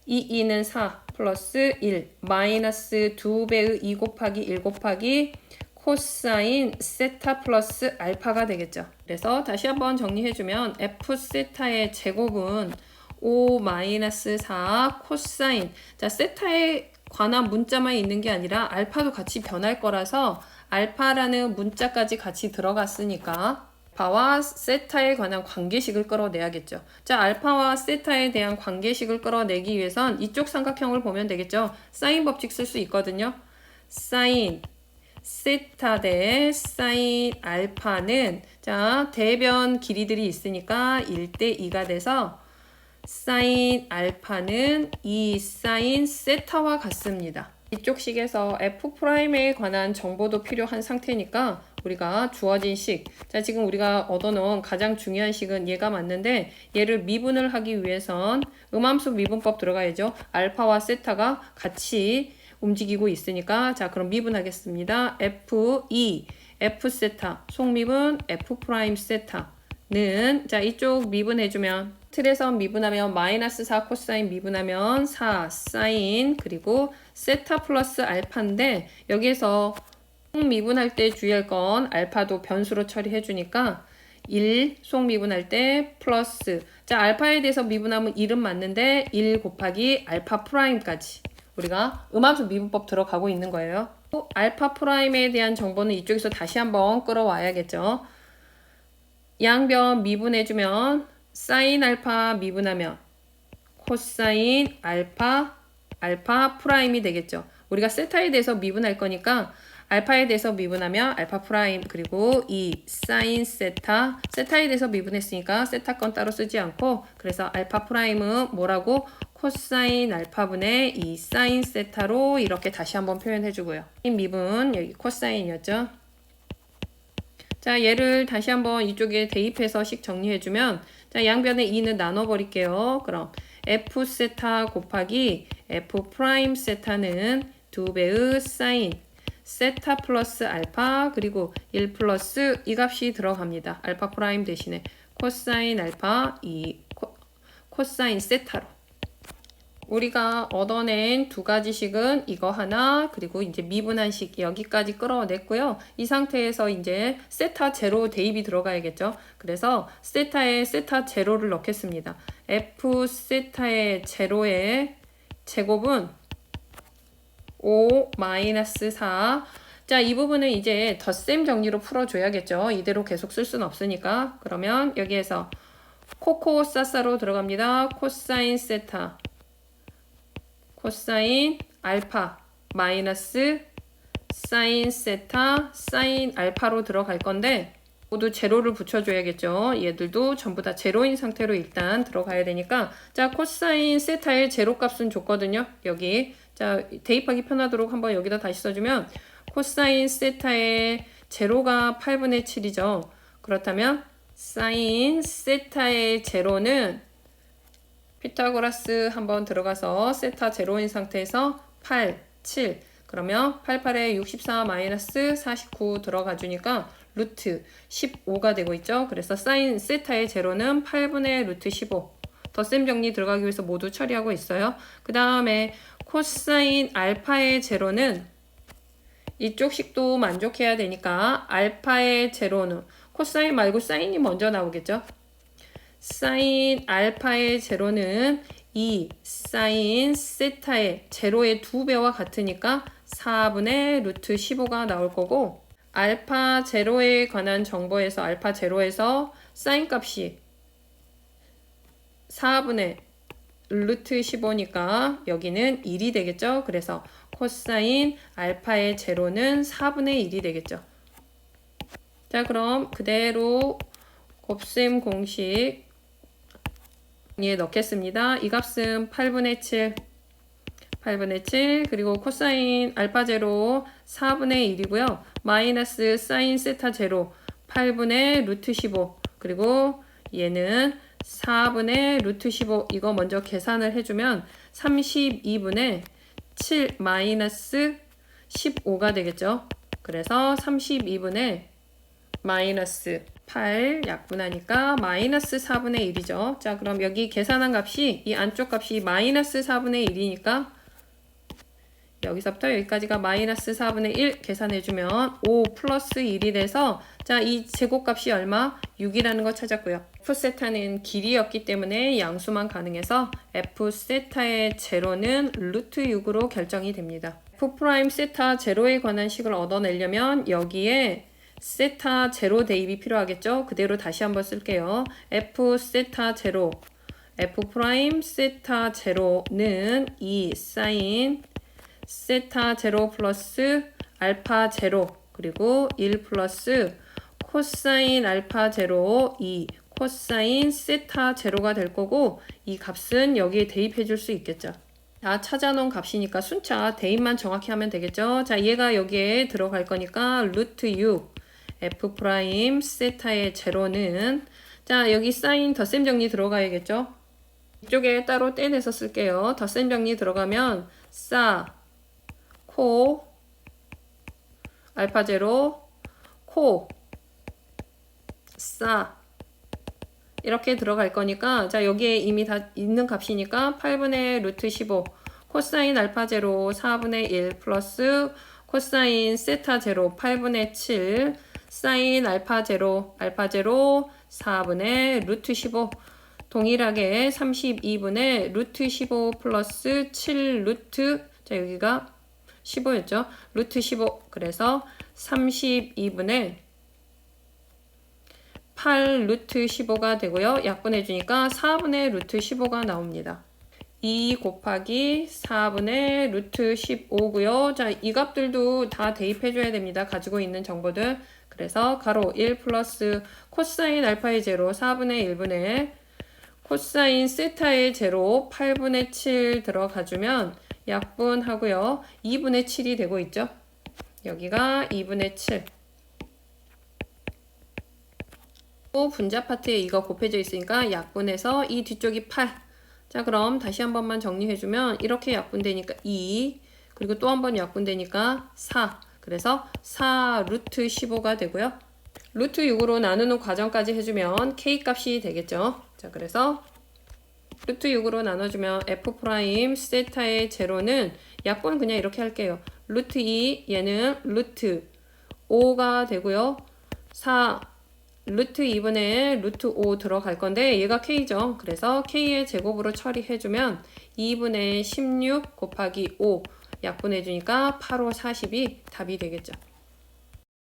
2는 4 플러스 1 마이너스 2배의 2 곱하기 1 곱하기 코사인 세타 플러스 알파가 되겠죠. 그래서 다시 한번 정리해주면 F 세타의 제곱은 5 마이너스 4 코사인 자 세타에 관한 문자만 있는 게 아니라 알파도 같이 변할 거라서 알파라는 문자까지 같이 들어갔으니까 알파와 세타에 관한 관계식을 끌어내야겠죠. 자, 알파와 세타에 대한 관계식을 끌어내기 위해선 이쪽 삼각형을 보면 되겠죠. 사인 법칙 쓸 수 있거든요. 사인 세타 대 사인 알파는 자, 대변 길이들이 있으니까 1대 2가 돼서 사인 알파는 2 사인 세타와 같습니다. 이쪽 식에서 F'에 관한 정보도 필요한 상태니까 우리가 주어진 식, 자 지금 우리가 얻어놓은 가장 중요한 식은 얘가 맞는데 얘를 미분을 하기 위해선 음함수 미분법 들어가야죠. 알파와 세타가 같이 움직이고 있으니까 자 그럼 미분하겠습니다. F2, F세타, 속미분 F' 세타는 자 이쪽 미분해주면 틀에서 미분하면 마이너스 4 코사인 미분하면 4 사인 그리고 세타 플러스 알파인데 여기에서 속미분할 때 주의할 건 알파도 변수로 처리해 주니까 1 속미분할 때 플러스 자 알파에 대해서 미분하면 1은 맞는데 1 곱하기 알파 프라임까지 우리가 음함수 미분법 들어가고 있는 거예요. 알파 프라임에 대한 정보는 이쪽에서 다시 한번 끌어와야겠죠. 양변 미분해주면 사인 알파 미분하면 코사인 알파 프라임이 되겠죠. 우리가 세타에 대해서 미분할 거니까 알파에 대해서 미분하면 알파 프라임 그리고 이 사인 세타에 대해서 미분했으니까 세타 건 따로 쓰지 않고 그래서 알파 프라임은 뭐라고 코사인 알파분의 이 사인 세타로 이렇게 다시 한번 표현해 주고요. 미분 여기 코사인이었죠. 자 얘를 다시 한번 이쪽에 대입해서 식 정리해 주면 자 양변에 2는 나눠 버릴게요. 그럼 F 세타 곱하기 F 프라임 세타는 2배의 사인 세타 플러스 알파 그리고 1 플러스 이 값이 들어갑니다. 알파 프라임 대신에 코사인 알파 코사인 세타로 우리가 얻어낸 두 가지 식은 이거 하나 그리고 이제 미분한식 여기까지 끌어냈고요. 이 상태에서 이제 세타 제로 대입이 들어가야겠죠. 그래서 세타에 세타 제로를 넣겠습니다. f 세타의 제로의 제곱은 5 마이너스 4. 자, 이 부분은 이제 덧셈 정리로 풀어줘야겠죠. 이대로 계속 쓸 수는 없으니까. 그러면 여기에서 코코사사로 들어갑니다. 코사인 세타 코사인 알파 마이너스 사인 세타 사인 알파로 들어갈 건데 모두 제로를 붙여줘야겠죠. 얘들도 전부 다 제로인 상태로 일단 들어가야 되니까 자 코사인 세타의 제로 값은 줬거든요. 여기 자 대입하기 편하도록 한번 여기다 다시 써주면 코사인 세타의 제로가 8분의 7이죠. 그렇다면 사인 세타의 제로는 피타고라스 한번 들어가서 세타 제로인 상태에서 8, 7 그러면 88에 64 마이너스 49 들어가 주니까 루트 15가 되고 있죠. 그래서 사인 세타의 제로는 8분의 루트 15 덧셈 정리 들어가기 위해서 모두 처리하고 있어요. 그 다음에 코사인 알파의 제로는 이쪽 식도 만족해야 되니까 알파의 제로는 코사인 말고 사인이 먼저 나오겠죠. 사인 알파의 제로는 2 사인 세타의 제로의 2배와 같으니까 4분의 루트 15가 나올 거고 알파 제로에 관한 정보에서 알파 제로에서 사인 값이 4분의 루트 15니까 여기는 1이 되겠죠. 그래서 코사인 알파의 제로는 4분의 1이 되겠죠. 자 그럼 그대로 곱셈 공식 에 넣겠습니다. 이 값은 8분의 7 그리고 코사인 알파 제로 4분의 1이고요. 마이너스 사인 세타 제로 8분의 루트 15 그리고 얘는 4분의 루트 15 이거 먼저 계산을 해주면 32분의 7 마이너스 15가 되겠죠. 그래서 32분의 마이너스 8 약분하니까 마이너스 4분의 1이죠. 자 그럼 여기 계산한 값이 이 안쪽 값이 마이너스 4분의 1이니까 여기서부터 여기까지가 마이너스 4분의 1 계산해주면 5 플러스 1이 돼서 자 이 제곱값이 얼마? 6이라는 거 찾았고요. F세타는 길이였기 때문에 양수만 가능해서 F세타의 제로는 루트 6으로 결정이 됩니다. F' 세타 제로에 관한 식을 얻어내려면 여기에 세타 제로 대입이 필요하겠죠. 그대로 다시 한번 쓸게요. F 세타 제로 F 프라임 세타 제로는 2 사인 세타 제로 플러스 알파 제로 그리고 1 플러스 코사인 알파 제로 2 코사인 세타 제로가 될 거고 이 값은 여기에 대입해 줄 수 있겠죠. 다 찾아놓은 값이니까 순차 대입만 정확히 하면 되겠죠. 자 얘가 여기에 들어갈 거니까 루트 6 F 프라임 세타의 제로는 자 여기 사인 덧셈 정리 들어가야겠죠. 이쪽에 따로 떼내서 쓸게요. 덧셈 정리 들어가면 코 알파 제로 코 이렇게 들어갈 거니까 자 여기에 이미 다 있는 값이니까 8분의 루트 15 코사인 알파 제로 4분의 1 플러스 코사인 세타 제로 8분의 7 사인 알파 제로 4분의 루트 15 동일하게 32분의 루트 15 플러스 7 루트 자 여기가 15였죠. 루트 15 그래서 32분의 8 루트 15가 되고요. 약분해 주니까 4분의 루트 15가 나옵니다. 2 곱하기 4분의 루트 15고요. 자, 이 값들도 다 대입해 줘야 됩니다. 가지고 있는 정보들. 그래서 가로 1 플러스 코사인 알파의 제로 4분의 1분의 코사인 세타의 제로 8분의 7 들어가 주면 약분하고요. 2분의 7이 되고 있죠. 여기가 2분의 7. 분자 파트에 이거 곱해져 있으니까 약분해서 이 뒤쪽이 8. 자 그럼 다시 한 번만 정리해주면 이렇게 약분되니까 2 그리고 또 한 번 약분되니까 4 그래서 4 루트 15가 되고요. 루트 6으로 나누는 과정까지 해주면 k 값이 되겠죠. 자, 그래서 루트 6으로 나눠주면 f 프라임 세타의 제로는 약분 그냥 이렇게 할게요. 루트 2 얘는 루트 5가 되고요. 4 루트 2분의 루트 5 들어갈 건데 얘가 k죠. 그래서 k의 제곱으로 처리해주면 2분의 16 곱하기 5 약분해주니까 8, 5, 40이 답이 되겠죠.